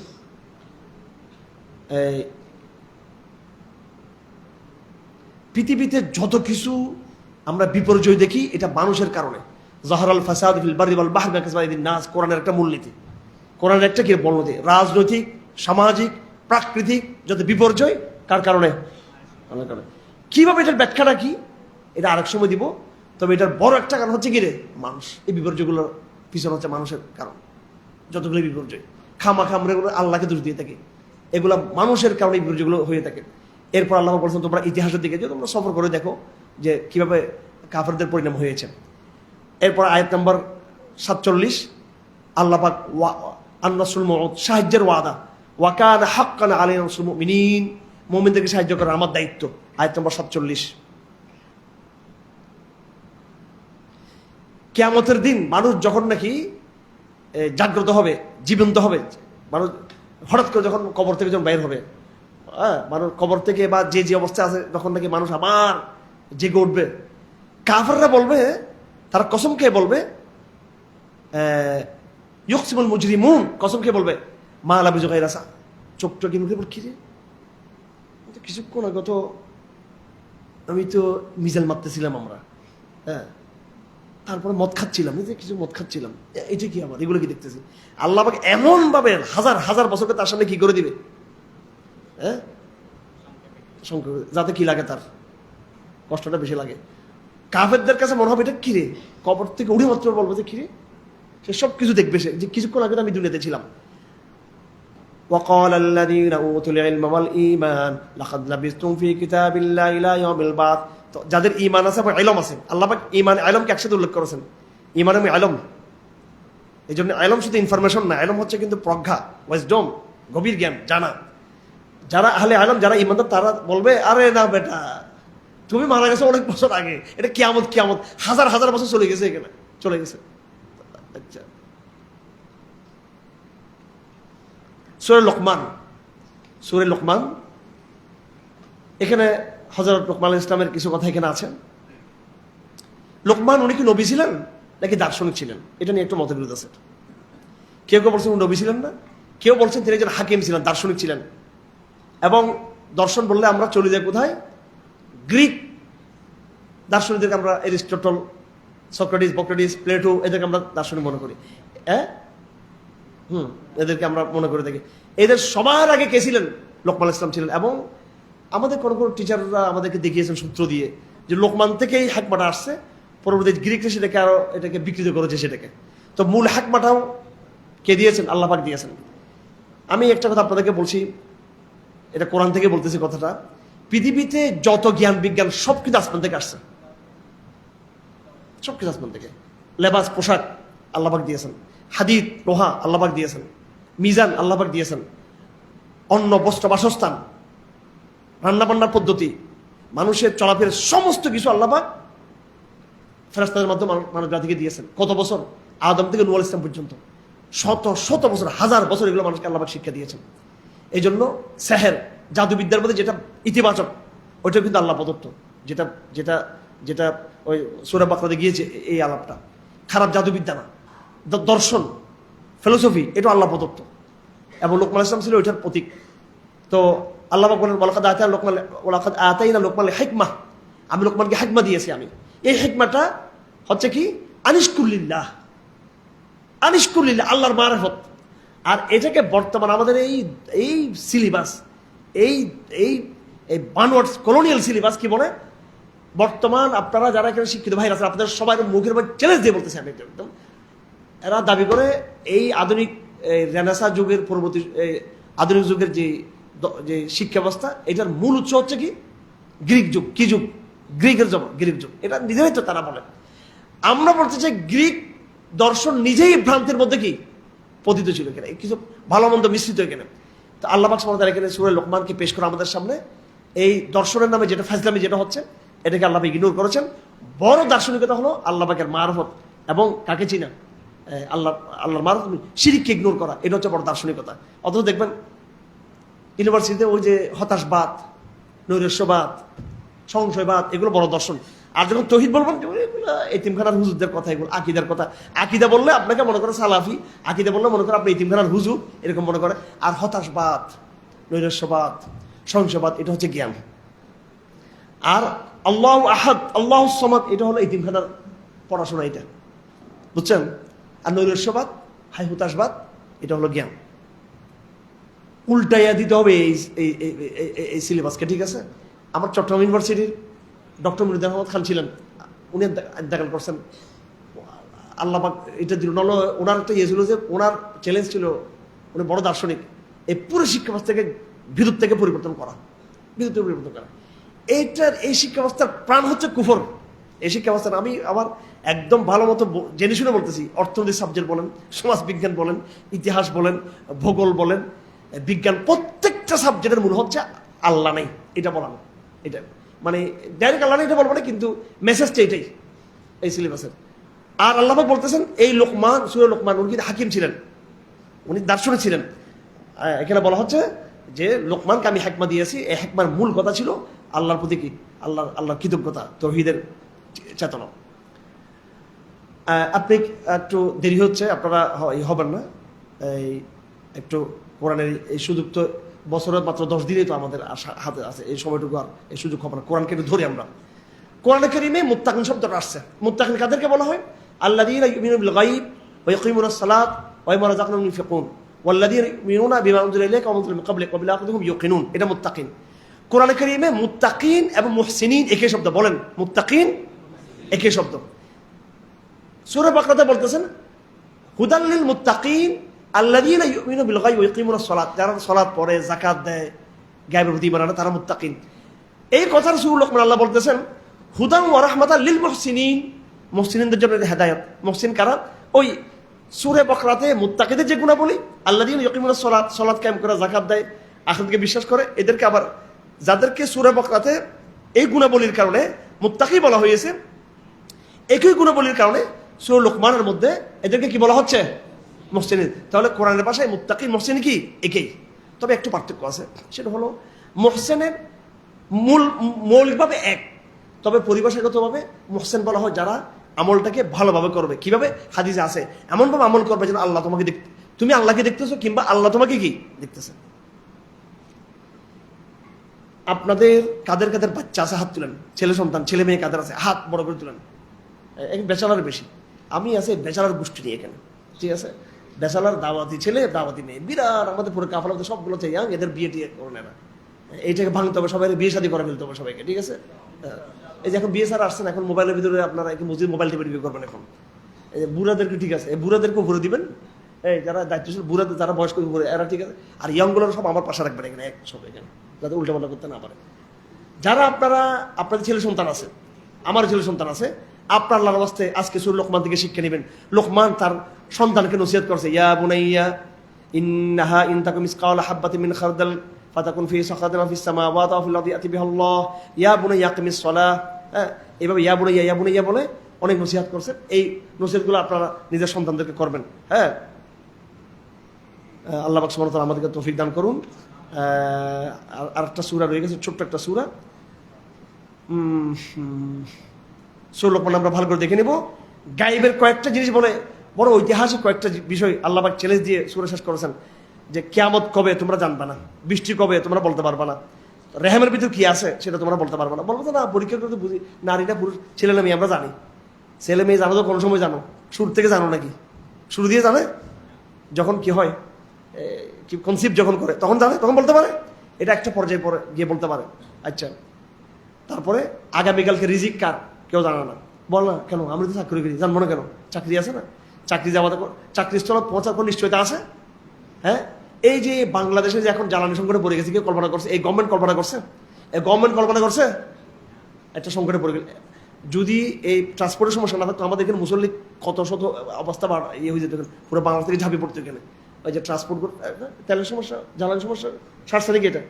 পৃথিবীতে যত কিছু আমরা বিপর্যয় দেখি এটা মানুষের কারণে। যাহারাল ফাসাদ ফিল বাররি ওয়াল বাহরি বিমা কাসাবাত আইদিন নাস, কোরআনের একটা মূলনীতি, কোরআনের একটা কি বলনীতি। রাজনৈতিক, সামাজিক, প্রাকৃতিক যত বিপর্যয় কার কারণে? আল্লাহর কারণে। কিভাবে এটার ব্যাখ্যাটা কি এটা আরেক সময় দিব। তবে এটার বড় একটা কারণ হচ্ছে কি রে, মানুষ। এই বিপর্যয়গুলোর পিছনে হচ্ছে মানুষের কারণ। যতগুলো বিপর্যয় খামাখা আমরা আল্লাহকে দোষ দিয়ে থাকি, এগুলা মানুষের কারণে বিপর্যয়গুলো হয়ে থাকে। এরপর আল্লাহ বলছেন তোমরা ইতিহাসের দিকে যে তোমরা সফর করে দেখো যে কিভাবে কাফেরদের পরিণাম হয়েছে। এরপর আয়াত নম্বর 47 আল্লাহ পাক আন-নাসরুল মুউদ, সাহায্যের ওয়াদা, ওয়া কানা হাক্কান আলাইনা নাসরুল মুমিনিন, মুমিনদেরকে সাহায্য করা আমার দায়িত্ব। আয়াত নম্বর 47। কিয়ামতের দিন মানুষ যখন নাকি জাগ্রত হবে, জীবন্ত হবে, মানুষ হঠাৎ করে যখন কবর থেকে যখন বাইর হবে, মানুষ কবর থেকে বা যে অবস্থা আছে যখন নাকি মানুষ আবার জেগে উঠবে, কাফেররা বলবে, তারা কসম খেয়ে বলবে, ইউকসিমুল মুজরিমুন, কসম খেয়ে বলবে, মা লাবিজু গায়রা চোখ টোকি মুখে বল, কি রে কিছুক্ষণ আগে তো আমি তো মিজাইল মারতেছিলাম আমরা, তারপরে মদ খাচ্ছিলাম, কিছু মদ খাচ্ছিলাম, এটা কি আমার, এগুলো কি দেখতেছি। আল্লাহ পাক এমন ভাবে হাজার হাজার বছরকে তার সামনে কি করে দিবে, যাতে কি লাগে, তার কষ্টটা বেশি লাগে। কাফেরদের কাছে মনে হবে এটা কিরে, কবর থেকে উঠে মাত্র বলবো যে কিরে, সে সব কিছু দেখবে, সে যে কিছুক্ষণ আগে আমি দুনিয়াতে ছিলাম। وقال الذين اوتوا العلم والايمان لقد لبثتم في كتاب الله الى يوم البعث। তো যাদের ঈমান আছে এবং ইলম আছে, আল্লাহ পাক ঈমান ইলমকে একসাথে উল্লেখ করেছেন। ঈমান এবং ইলম, এইজন্য ইলম শুধু ইনফরমেশন না, ইলম হচ্ছে কিন্তু প্রজ্ঞা, ওয়াইজডম, গভীর জ্ঞান, জানা। যারা আহলে ইলম, যারা ঈমানদার, তারা বলবে আরে না বেটা, তুমি মারা গেছো অনেক বছর আগে, এটা কিয়ামত, কিয়ামত হাজার হাজার বছর চলে গেছে, এখানে চলে গেছে। আচ্ছা, সূরা লোকমান, সূরা লোকমান, এখানে হযরত লোকমান আলাইহিস সালামের কিছু কথা এখানে আছে। লোকমান উনি কি নবী ছিলেন নাকি দার্শনিক ছিলেন, এটা নিয়ে একটু মতবিরোধ আছে। কেউ কেউ বলছেন উনি নবী ছিলেন না, কেউ বলছেন তিনি একজন হাকিম ছিলেন, দার্শনিক ছিলেন। এবং দর্শন বললে আমরা চলে যাই কোথায়, গ্রিক দার্শনিকদেরকে আমরা এরিস্টটল, সক্রেটিস, বক্রেটিস, প্লেটো, এদেরকে আমরা দার্শনিক মনে করি। এদেরকে আমরা মনে করে থাকি। এদের সবার আগে কে ছিলেন? লোকমান আলাইহিস সালাম ছিলেন। এবং আমাদের কোনো কোনো টিচাররা আমাদেরকে দেখিয়েছেন সূত্র দিয়ে যে লোকমান থেকেই হাকমাটা আসছে, পরবর্তী গ্রিকরা সেটাকে আরো এটাকে বিকৃত করেছে সেটাকে। তো মূল হাকমাটাও কে দিয়েছেন? আল্লাহ পাক দিয়েছেন। আমি একটা কথা আপনাদেরকে বলছি, এটা কোরআন থেকে বলতেছি কথাটা, পৃথিবীতে যত জ্ঞান বিজ্ঞান সব কিছু আসমান থেকে আসছে, সব কিছু আসমান থেকে। লেবাস, পোশাক আল্লাহ পাক দিয়েছেন, হাদিদ, লোহা আল্লাহ পাক দিয়েছেন, মিজান আল্লাহ পাক দিয়েছেন, অন্ন, বস্ত্র, বাসস্থান, রান্নাবান্নার পদ্ধতি, মানুষের চলাফেরার সমস্ত কিছু আল্লাহ পাক ফেরেশতাদের মাধ্যমে মানব জাতিকে দিয়েছেন। কত বছর? আদম থেকে নূহ আলাইহিস সালাম পর্যন্ত শত শত বছর, হাজার বছর এগুলো মানুষকে আল্লাহ পাক শিক্ষা দিয়েছেন। এই জন্য সেহের, জাদুবিদ্যার মধ্যে যেটা ইতিবাচক, ওইটা কিন্তু আল্লাহ প্রদত্ত। যেটা যেটা যেটা ওই সূরা বাকরাতে গিয়েছে এই আলাপটা, খারাপ জাদুবিদ্যা না, দর্শন, ফিলোসফি, এটা আল্লাহ প্রদত্ত। এবং লোকমান আলাইহিস সালাম ছিল ওইটার প্রতীক। তো আল্লাহ পাক বলেন, ওয়ালাকাদ আতাইনা লোকমাল হিকমাহ, আমি লোকমানকে হিকমা দিয়েছি। আমি এই হিকমাটা হচ্ছে কি, আনিশকুল্লিল্লাহ, আনিশকুল্লিল্লাহ, আল্লাহর মারিফত। আর এটাকে বর্তমান আমাদের এই সিলেবাস, এই এই এই বানওয়ার্ডস কলোনিয়াল সিলেবাস কি বলে, বর্তমান আপনারা যারা এখানে শিক্ষিত ভাইরা আছেন, আপনাদের সবাই মুখের উপর চ্যালেঞ্জ দিয়ে বলতেছে আমি একদম, এরা দাবি করে এই আধুনিক রেনেসাঁ যুগের পরবর্তী আধুনিক যুগের যে যে শিক্ষা ব্যবস্থা, এটার মূল উৎস হচ্ছে কি? গ্রিক যুগ। কি যুগ? গ্রিকের যুগ, গ্রিক যুগ। এটা নিজেরাই তো তারা বলে। আমরা বলতে চাই গ্রিক দর্শন নিজেই ভ্রান্তির মধ্যে কি পতিত ছিল কিনা, কিছু ভালো মন্দ মিশ্রিত কিনা। তো আল্লাহ পাক সুবহানাহু ওয়া তাআলা এখানে সূরা লোকমানকে পেশ করে আমাদের সামনে এই দর্শনের নামে যেটা ফাজলামি যেটা হচ্ছে, এটাকে আল্লাহ পাক ইগনোর করেছেন। বড় দার্শনিকতা হলো আল্লাহ পাকের মারফত এবং কাকে চিনা, আল্লাহর মারফত, শিরককে ইগনোর করা। এটা হচ্ছে বড় দার্শনিকতা। অথচ দেখবেন ইউনিভার্সিটিতে ওই যে হতাশবাদ, নৈরাশ্যবাদ, সংশয়বাদ, এগুলো বড় দর্শন। আর যখন তৌহিদ বলবেন এতিমখানার হুজুরদের কথা, এগুলো আকিদার কথা। আকিদা বললে আপনাকে মনে করে সালাফি, আকিদা বললে মনে করে আপনি এতিমখানার হুজুর, এরকম মনে করে। আর হতাশবাদ, নৈরাশ্যবাদ, সংশয়বাদ, এটা হচ্ছে জ্ঞান। আর আল্লাহু আহাদ, আল্লাহু সামাদ, এটা হলো এতিমখানার পড়াশোনা, এটা বুঝছেন। আর নৈরাশ্যবাদ, হাই হতাশবাদ, এটা হলো জ্ঞান। উল্টাইয়া দিতে হবে এই সিলেবাসকে, ঠিক আছে। আমার চট্টগ্রাম ইউনিভার্সিটির ডক্টর মুরিদ আহমদ খান ছিলেন, উনি ইন্তেকাল করছেন। আল্লাহ পাক এটা দিল, নাহলে ওনার একটা ইয়ে ছিল যে ওনার চ্যালেঞ্জ ছিল, উনি বড় দার্শনিক, এই পুরো শিক্ষা ব্যবস্থাকে ভিতর থেকে পরিবর্তন করা, ভিতর থেকে পরিবর্তন করা। এই শিক্ষা ব্যবস্থার প্রাণ হচ্ছে কুফর। এই শিক্ষা ব্যবস্থা আমি আমার একদম ভালো মতো জেনে শুনে বলতেছি। অর্থনীতি সাবজেক্ট বলেন, সমাজ বিজ্ঞান বলেন, ইতিহাস বলেন, ভূগোল বলেন, বিজ্ঞান, প্রত্যেকটা সাবজেক্টের মূল হচ্ছে আল্লাহ নেই, এটা বলানো। এটা মানে ডাইরেক্ট আল্লাহ নেই এটা বলবো না, কিন্তু মেসেজটা এটাই এই সিলেবাসের। আর আল্লাহ পাক বলতেছেন এই লোকমান, সূরা লোকমান, উনি কিন্তু হাকিম ছিলেন, উনি দার্শনিক ছিলেন। এখানে বলা হচ্ছে যে লোকমানকে আমি হেকমা দিয়েছি। এই হেকমার মূল কথা ছিল আল্লাহর প্রতি কি, আল্লাহর কৃতজ্ঞতা, তৌহিদের চেতনা। আপনি একটু দেরি হচ্ছে, আপনারা হবেন না, এই একটু কোরআনের এই সুযোগ তো বছরের মাত্র 10 দিনেই তো আমাদের হাতে আছে, এই সময়টুকু আর এই সুযোগ হবে না। কোরআনকে একটু ধরি আমরা। কোরআনে কারীমে মুত্তাকিন শব্দটা আসছে। মুত্তাকিন কাদেরকে বলা হয়? আল্লাযীনা ইউমিনুনা বিল গায়ব ওয়া ইয়াকিমুনাস সালাত ওয়া মিম্মা রাযাকনাহুম ইউনফিকুন ওয়াল্লাযীনা ইউমিনুনা বিমা উনজিলা ইলাইকা ওয়া উনজিলা মিন ক্বাবলিকা ওয়া বিল আখিরাতি হুম ইউকিনুন। এটা মুত্তাকিন। কোরআনে কারীমে মুত্তাকিন এবং মুহসিনিন একই শব্দ। বলেন, মুত্তাকিন একই শব্দ। সূরা বাকরাতে বলতেছেন হুদাল লিল মুত্তাকিন আল্লাযীনা ইউমিনুনা বিল গায়ব ওয়া ইয়াকিমুনাস সালাত, যারা সালাত পড়ে, যাকাত দেয়, গায়বের প্রতি ঈমান আনে, তারা মুত্তাকিন। এই কথার সূরা লোকমান আল্লাহ বলতেছেন হুদান ওয়া রাহমাতাল লিল মুহসিনিন, মুহসিনদের জন্য হেদায়েত। মুহসিন কারা? ওই সূরা বাকরাতে মুত্তাকিদের যে গুণাবলী, আল্লাযীনা ইয়াকিমুনাস সালাত, সালাত কায়েম করে, যাকাত দেয়, আখিরাতকে বিশ্বাস করে, এদেরকে আবার যাদেরকে সূরা বাকরাতে এই গুণাবলীর কারণে মুত্তাকি বলা হয়েছে, একই গুণাবলীর কারণে সূরা লোকমানের মধ্যে এদেরকে কি বলা হচ্ছে? মুহসিন। তাহলে কোরআনের ভাষায় মুত্তাকি মুহসিন কি একই, তবে একটু পার্থক্য আছে। সেটা হলো মুহসিনের মৌলিকভাবে এক, তবে পরিভাষাগতভাবে মুহসিন বলা হয় যারা আমলটাকে ভালোভাবে করবে। কিভাবে? হাদিসে আছে, এমনভাবে আমল করবে যেন আল্লাহ তোমাকে তুমি আল্লাহকে দেখতেছো কিংবা আল্লাহ তোমাকে কি দেখতেছে। আপনাদের কাদের কাদের বাচ্চা আছে? হাত তুলেন। ছেলে সন্তান, ছেলে মেয়ে কাদের আছে? হাত বড় করে তুলেন। ব্যাচেলার বেশি, আমি আছে ব্যাচেলার গোষ্ঠী নিয়ে এখানে, ঠিক আছে। ব্যাচেলার দাওয়াতি ছেলে, দাওয়াতি মেয়ে, বিরাট আমাদের পুরো কাফালাতে সবগুলো চাই ইয়াং, এদের বিয়ে টিয়ে করে না, এইটাকে ভাঙতে হবে, সবাই বিয়ে শাদী করে ফেলতে হবে সবাইকে, ঠিক আছে। এই যে এখন বিয়ে সারা আসছেন, এখন মোবাইলের ভিতরে আপনারা মসজিদ মোবাইল টিপে বিয়ে করবেন। এখন এই যে বুড়াদেরকে, ঠিক আছে, এই বুড়াদেরকেও ভরে দিবেন, এই যারা দায়িত্বশীল বুড়াদের, যারা বয়স্ক ভরে এরা, ঠিক আছে। আর ইয়ংগুলো সব আমার পাশে রাখবেন এখানে, এক সব এখানে, যাতে উল্টাপাল্টা করতে না পারে। যারা আপনাদের ছেলে সন্তান আছে, আমার ছেলে সন্তান আছে, আপনার আল্লাহর ওয়াস্তে আজকে সূরা লোকমান থেকে শিক্ষা নেবেন। লোকমান তার সন্তানকে নসিহত করছে, ইয়া বুনাইয়া ইন্নাহা ইন তাকুম মিসকালা হাববাতিন মিন খারদাল ফাতাকুন ফি সাখাতিন ফিস সামাওয়াতি ওয়া ফিল আরদি ইয়াতি বিহাল্লাহ ইয়া বুনাইয়া আকিমিস সালাহ। এইভাবে ইয়া বুনাইয়া বলে অনেক নসিহত করছেন। এই নসিহতগুলো আপনারা নিজের সন্তানদেরকে করবেন। হ্যাঁ, আল্লাহ পাক সুবহানাহু ওয়া তাআলা আমাদেরকে তৌফিক দান করুন। আর একটা সূরা রয়ে গেছে, ছোট্ট একটা সূরা, সূরা লোকমান আমরা ভালো করে দেখে নিব। গায়েবের কয়েকটা জিনিস বলে, বড় ঐতিহাসিক কয়েকটা বিষয় আল্লাহ পাক চ্যালেঞ্জ দিয়ে সূরা শেষ করেছেন, যে কিয়ামত কবে তোমরা জানবা না, বৃষ্টি কবে তোমরা বলতে পারবা না, রেহেমের ভিতর কি আছে সেটা তোমরা বলতে পারবা না। বলবো তো না, পরীক্ষা করতে বুঝি, নারীরা পুরুষ, ছেলে মেয়ে আমরা জানি। ছেলে মেয়ে জানো তো কোনো সময় জানো? শুরু থেকে জানো নাকি? শুরু দিয়ে জানে? যখন কি হয়, কি কনসিপ্ট যখন করে তখন জানে, তখন বলতে পারে। এটা একটা পর্যায়ে পরে গিয়ে বলতে পারে। আচ্ছা, তারপরে আগামীকালকে রিজিক কার কেউ জানে না, বল না কেন, আমরা তো চাকরি করি, জানবো না কেন? চাকরি আছে না, চাকরি যাওয়া, চাকরি স্থল পৌঁছার পর নিশ্চয়তা আছে। হ্যাঁ, এই যে বাংলাদেশে যে এখন জ্বালানি সংকটে পড়ে গেছে, কেউ কল্পনা করছে? এই গভর্নমেন্ট কল্পনা করছে? এই গভর্নমেন্ট কল্পনা করছে একটা সংকটে পড়ে গেল? যদি এই ট্রান্সপোর্টের সমস্যা না থাকতো, আমাদের এখানে মুসল্লি কত শত অবস্থা ইয়ে হয়ে যেত, পুরো বাংলাদেশ থেকে ঝাঁপিয়ে পড়তো এখানে। ওই যে ট্রান্সপোর্ট, তেলের সমস্যা, জ্বালানির সমস্যা সারছে নাকি এটা?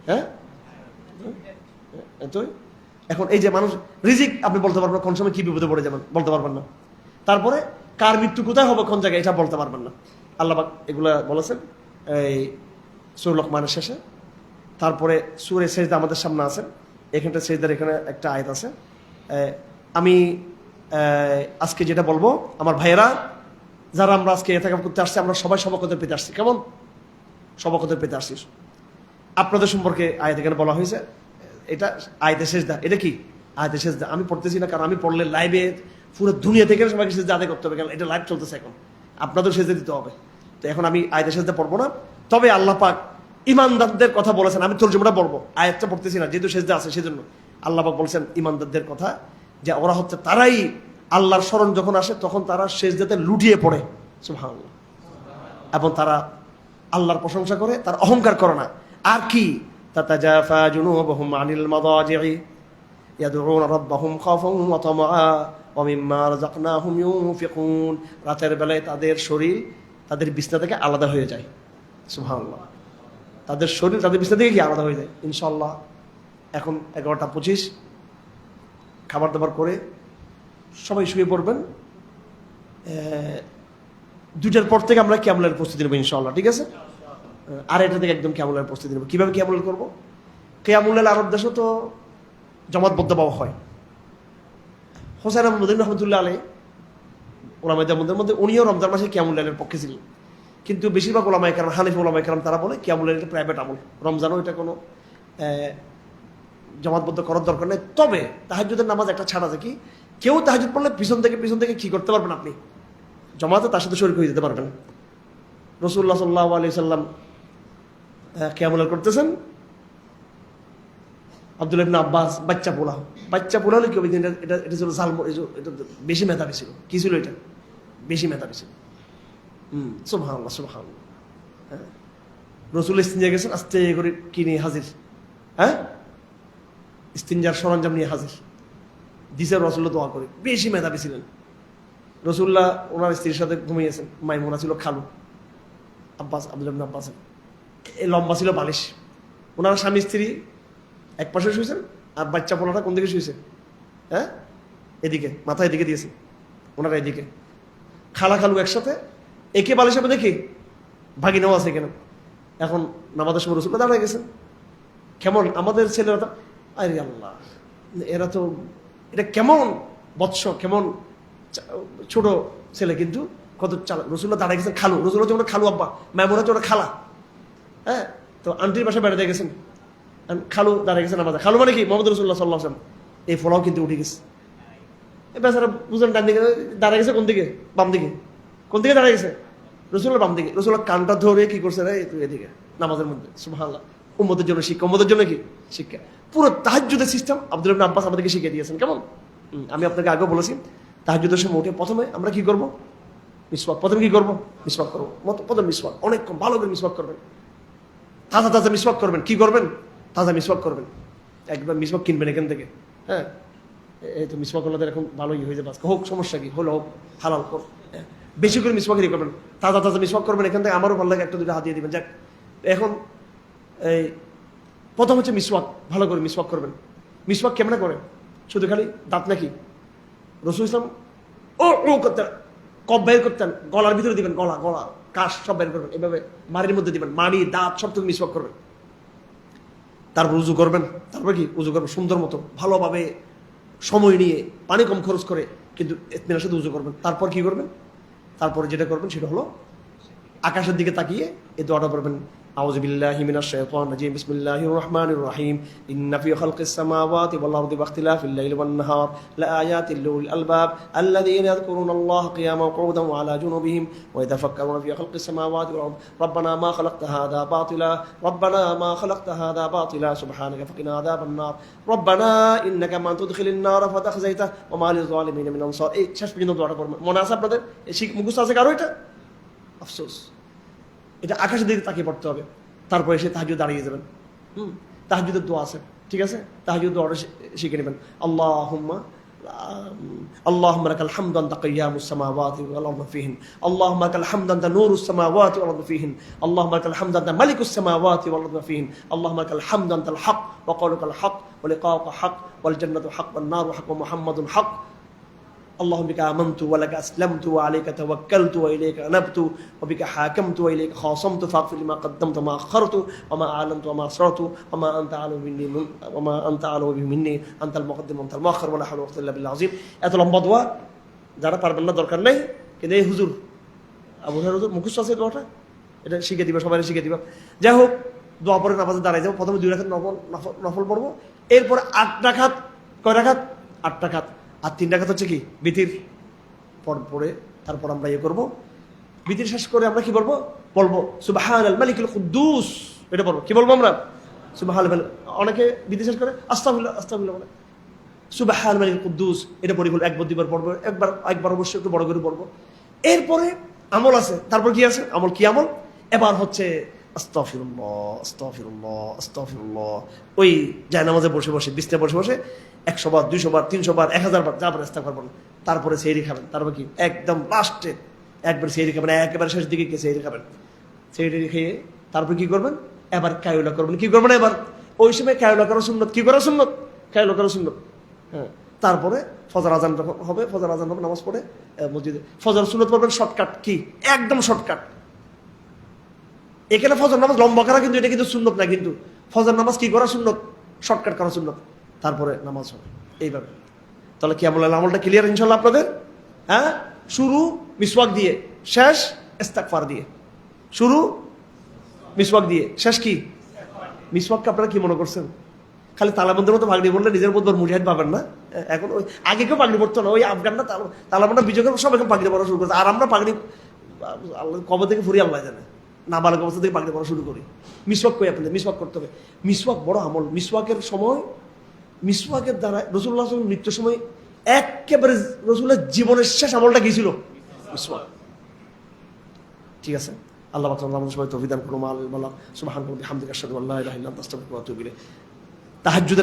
হ্যাঁ, তো এখন এই যে মানুষ রিজিক, আপনি বলতে পারবেন কোন সময় কি বিপদে পড়ে যাবেন, বলতে পারবেন না। তারপরে কার মৃত্যু কোথায় হবে, কোন জায়গায়, এটা বলতে পারবেন না। আল্লাহ পাক এগুলা বলেছেন এই সূরা লোকমানের শেষে। তারপরে সূরা সেজদা আমাদের সামনে আছে, এখানটা সেজদার এখানে একটা আয়াত আছে। আমি আজকে যেটা বলবো, আমার ভাইয়েরা যারা আমরা আজকে ইতিকাফ করতে আসছি, আমরা সবাই সবকতের পেতে আসছি। কেমন সবকতের পেতে আসছি? আপনাদের সম্পর্কে আয়াত এখানে বলা হয়েছে, এটা আয়াতে সেজদা। এটা কি আয়াতে সেজদা? আমি পড়তেছি না, কারণ আমি পড়লে লাইভে পুরো দুনিয়া থেকে সবাইকে সেজদা আদায় করতে হবে, কারণ এটা লাইভ চলতেছে এখন, আপনাদের সেজদা দিতে হবে। তো এখন আমি আয়াতে সেজদা পড়বো না। তবে আল্লাহ পাক ইমানদারদের কথা বলেছেন, আমি তরজমাটা পড়বো, আয়াতটা পড়তেছি না, যেহেতু সেজদা আছে সেজন্য। আল্লাহ পাক বলছেন ইমানদারদের কথা, যে ওরা হচ্ছে তারাই আল্লাহর স্মরণ যখন আসে তখন তারা সেজদাতে লুটিয়ে পড়ে, সুবহানাল্লাহ, এবং তারা আল্লাহর প্রশংসা করে, তার অহংকার করে না। আর কি? তাতাজাফা জুনুবুহুম আনিল মাদাজি'i ইয়াদউনা রাব্বাহুম খাওফান ওয়া তামাআ ওয়া মিম্মা রাযাকনাহুম ইউনফিকুন। রাতের বেলায় তাদের শরীর তাদের বিছনা থেকে আলাদা হয়ে যায়, সুবহানাল্লাহ। তাদের শরীর তাদের বিছনা থেকে কি আলাদা হয়ে যায়? ইনশাআল্লাহ এখন 11টা 25, খাবার দাবার করে সবাই শুয়ে পড়বেন। 2টার পর থেকে আমরা কিয়ামুলের প্রস্তুতি নেব ইনশাআল্লাহ, ঠিক আছে? আর এটা থেকে একদম কিয়ামুলের প্রস্তুতি নেব। কিভাবে কিয়ামুল করবো? কিয়ামুলের আরব দেশে তো জমাতবদ্ধ পাওয়া হয়। হোসেন আহমদ রহমতুল্লাহ আলাইহি ওলামাদের মধ্যে উনিও রমজান মাসে কিয়ামুলের পক্ষে ছিলেন, কিন্তু বেশিরভাগ ওলামায়ে কেরাম, হানিফি ওলামায়ে কেরাম, তারা বলে কিয়ামুলের এটা প্রাইভেট আমল, রমজানও এটা কোনো জমাতবদ্ধ করার দরকার নেই। তবে তাহাজ্জুদের নামাজ একটা ছাড় আছে। কি? কেউ তাহাজ্জুদ পড়লে পিছন থেকে কি করতে পারবেন? আপনি জমাতে তার সাথে শরীক হয়ে যেতে পারবেন। রাসূলুল্লাহ সাল্লাল্লাহু আলাইহি সাল্লাম কিয়ামুল করতেছেন, আব্দুল্লাহ ইবনে আব্বাস বাচ্চা পোলা হলে কি হবে? এটা ছিল জাল, এটা বেশি মেধাবী ছিল। কি ছিল এটা? বেশি মেধাবী ছিল। সুবহানাল্লাহ, সুবহানাল্লাহ। রাসূল ইস্তিনজা গেছেন, আস্তে করে কি নিয়ে হাজির? হ্যাঁ, ইস্তিনজার সরঞ্জাম নিয়ে হাজির দিছে। রাসূলুল্লাহ দোয়া করে, বেশি মেধাবী ছিলেন। রাসূলুল্লাহ ওনার স্ত্রীর সাথে ঘুমিয়েছেন। মাইমুনা ছিল খালু আব্দুল্লাহ ইবনে আব্বাস, লম্বা ছিল বালিশ। ওনার স্বামী স্ত্রী এক পাশে শুয়েছেন, আর বাচ্চা পোলাটা কোন দিকে শুয়েছে? হ্যাঁ, এদিকে, মাথা এদিকে দিয়েছে, ওনারা এদিকে। খালু একসাথে, একে বালিশের মধ্যে দেখি ভাগিনাও আছে এখানে। এখন নামাজের সময় রাসূলুল্লাহ দাঁড়িয়ে গেছেন। কেমন আমাদের ছেলেরা তো, আরে আল্লাহ, এরা তো, এটা কেমন বৎস, কেমন ছোট ছেলে, কিন্তু কত চালাক। রাসূলুল্লাহ দাঁড়িয়ে গেছেন। রাসূলুল্লাহ যেমন খালু আব্বা, মাইমুনা হচ্ছে ওরা খালা। হ্যাঁ, তো আন্টির বাসায় বেড়াতে গেছেন, খালু দাঁড়িয়ে গেছেন নামাজে। খালু মানে কি? মুহাম্মদ রাসূলুল্লাহ সাল্লাল্লাহু আলাইহি ওয়াসাল্লাম। এই ফলাও কিন্তু উঠে গেছে। এই বেচারা বুঝলেন, ডান দিকে দাঁড়িয়ে গেছে, কোন দিকে? বাম দিকে। কোন দিকে দাঁড়িয়ে গেছে? রাসূলুল্লাহ বাম দিকে। রাসূলুল্লাহ কানটা ধরে কি করছে? রে তুই এদিকে, নামাজের মধ্যে। সুবহানাল্লাহ। উম্মতের জন্য শিক্ষা, উম্মতের জন্য কি শিক্ষা? পুরো তাহাজ্জুদের সিস্টেম আব্দুল্লাহ ইবনে আব্বাস আমাদেরকে শিখিয়ে দিয়েছেন। কেমন? আমি আপনাকে আগেও বলেছি, তাহাজ্জুদের সময় উঠে প্রথমে আমরা কি করবো? মিসওয়াক। প্রথমে কি করবো? মিসওয়াক করবো। প্রথম মিসওয়াক, অনেক ভালো করে মিসওয়াক করবেন, তাজা মিসওয়াক করবেন। কি করবেন? তাজা মিসওয়াক করবেন। একবার মিসওয়াক কিনবেন এখান থেকে। হ্যাঁ, এই তো মিসওয়াক হলে এখন ভালোই হয়ে যাবে। হোক, সমস্যা কি? হলো হোক, হালাল হোক, বেশি করে মিসওয়াক করবেন, তাজা মিসওয়াক করবেন এখান থেকে। আমারও ভালো লাগে, একটা দুটো হাত দিয়ে দিবেন। যাক, এখন এই প্রথম হচ্ছে মিসওয়াক। ভালো করে মিসওয়াক করবেন। মিসওয়াক কেমনে করে? শুধু খালি দাঁত নাকি? রাসূল ইসলাম ও করতেন, কপ বের করতেন, গলার ভিতরে দিবেন, গলা কাশ সব বের করবেন, এভাবে মাড়ির মধ্যে দিবেন, মাড়ি দাঁত সব থেকে মিসওয়াক করবেন। তারপর উজু করবেন। তারপর কি? উজু করবেন সুন্দর মতো, ভালোভাবে, সময় নিয়ে, পানি কম খরচ করে, কিন্তু ইতমিনানের সাথে উজু করবেন। তারপর কি করবেন? তারপরে যেটা করবেন সেটা হলো আকাশের দিকে তাকিয়ে এই দোয়াটা পড়বেন, আউযু বিল্লাহি মিনাশ শাইতানির রাজিম, বিসমিল্লাহির রহমানির রহিম, ইন্না ফি খালকিস সামাওয়াতি ওয়াল আরদি ওয়াখতিলাফিল লাইলি ওয়ান নাহার লাআয়াতিল লিউলিল আলবাব আল্লাযীনা ইয়াযকুরুনাল্লাহা কিয়ামান ওয়া qu'udan ওয়া আলা জুনুবিহিম ওয়া ইয়াতাফাক্কারুনা ফি খালকিস সামাওয়াতি ওয়াল আরদ রব্বানা মা খালাকতা হাযা বাতিলা সুবহানাকা ফাকিনা আযাবান নার রব্বানা ইন্নাকা মান তুদখিলিন নার ফাতাখযাইতা ওয়া মা লিল যালিমিন মিন আনসার। এই শেষ পর্যন্ত দোয়াটা পড়বেন। মনে আছে আপনাদের? মুখস্থ আছে কারো? এটা আফসোস। এটা আকাশের দিকে তাকিয়ে পড়তে হবে। তারপরে এসে তাহাজ্জুদ দাঁড়িয়ে যাবেন। তাহাজ্জুদের দোয়া আছে, ঠিক আছে? তাহাজ্জুদ দোয়াটা শিখে নেবেন। اللهم لك الحمد أنت قيام السماوات والأرض فيهن اللهم لك الحمد أنت نور السماوات والأرض فيهن اللهم لك الحمد أنت ملك السماوات والأرض فيهن اللهم لك الحمد أنت الحق وقولك الحق ولقاؤك حق والجنة حق والنار حق ومحمد حق اللهم بك آمنت ولك أسلمت وعليك توكلت وإليك أنبت وبك حاكمت وإليك خاصمت فاغفر لما قدمت وما أخرت وما أعلنت وما أسررت وما أنت أعلم مني أنت المقدم وأنت المؤخر ولا حول ولا قوة إلا بالله العظيم। এত লম্বা দোয়া যারা পারবেন না দরকার নেই, কিন্তু এই হুজুর আবু হুরায়রা হুজুর মুখস্থ আছে দোয়াটা, এটা শিখে দিবা, সবাই শিখে দিবা। যাই হোক, দোয়া পরে নামাজে দাঁড়াই যাবো। প্রথমে 2 রাকাত নফল পড়বো, এরপরে 8 রাকাত, কয় রাকাত? 8 রাকাত। আর 3 রাকাত হচ্ছে কি বিতির পরে তারপর আমরা করবো। বিতির শেষ করে আমরা কি বলবো সুবহানাল মালিকুল কুদ্দুস, এটা বলবো। কি বলবো আমরা? সুবহানাল মালিক। অনেকে বিতির শেষ করে আস্তাগফিরুল্লাহ আস্তাগফিরুল্লাহ বলে। সুবহানাল মালিকুল কুদ্দুস এটা পড়ি, একবার 2বার পড়বো, একবার অবশ্যই একটু বড় করে পড়বো। এরপরে আমল আছে। তারপর কি আছে? আমল কি আমল? এবার হচ্ছে আস্তাগফিরুল্লাহ আস্তাগফিরুল্লাহ আস্তাগফিরুল্লাহ। ওই জায়নামাজে বসে বসে, বিছানায় বসে বসে 100 বার 200 বার 300 বার 1000 বার যা পারেন ইস্তেগফার করবেন। তারপরে সেহরি খাবেন। তারপর কি একদম লাস্টে একবার সেহরি খাবেন, একেবারে শেষ দিকে সেহরি খাবেন। সেহরি খেয়ে তারপর কি করবেন? এবার কায়ুলা করবেন। কি করবেন এবার? ওই সময় কায়ুলা করা সুন্নত। কি করা সুন্নত? কায়ুলা করা সুন্নত। হ্যাঁ, তারপরে ফজর আজান হবে, ফজর আজান হবে, নামাজ পড়ে মসজিদে ফজর সুন্নত পড়বেন। Shortcut key? একদম শর্টকাট। এখানে ফজর নামাজ লম্বা করা কিন্তু এটা কিন্তু সুন্নত না, কিন্তু ফজর নামাজ কি করা সুন্নত? শর্টকাট করা সুন্নত। তারপরে নামাজ হবে এইভাবে। তাহলে কি আমলটা ক্লিয়ার ইনশাল্লাহ আপনাদের? হ্যাঁ, শুরু মিসওয়াক দিয়ে, শেষ ইস্তেগফার দিয়ে। শুরু মিসওয়াক দিয়ে, শেষ কি? মিসওয়াককে আপনারা কি মনে করছেন? খালি তালাবন্দের মতো পাগড়ি পড়লে নিজের মধ্যে মুজাহিদ পাবেন না। এখন ওই আগে কেউ পাগড়ি পড়তো না, ওই আফগানরা তালাবন্ডা বিজয়ের সব এখন পাগড়ি পড়া শুরু করছে। আর আমরা পাগড়ি আল্লাহ কবে থেকে ফুরিয়ে আল্লাহ জানে, নাবালক অবস্থা থেকে পাগড়ি পড়া শুরু করি। মিসওয়াক কই আপনাদের? মিসওয়াক করতে হবে। মিসওয়াক বড় আমল। মিসওয়াকের সময়, মিসওয়াকের দ্বারা রাসূলুল্লাহ সাল্লাল্লাহু আলাইহি ওয়াসাল্লাম মৃত্যুর সময় একেবারে রাসূলের জীবনের শেষ আমলটা কি ছিল? মিসওয়াক। ঠিক আছে, আল্লাহ পাক আমাদের সবাই তৌফিক দান করুন। সুবহানাল্লাহি ওয়া বিহামদিহি আশহাদু আল্লা ইলাহা ইল্লা আনতা আস্তাগফিরুকা ওয়া আতুবু ইলাইক। তাহাজ্জুদের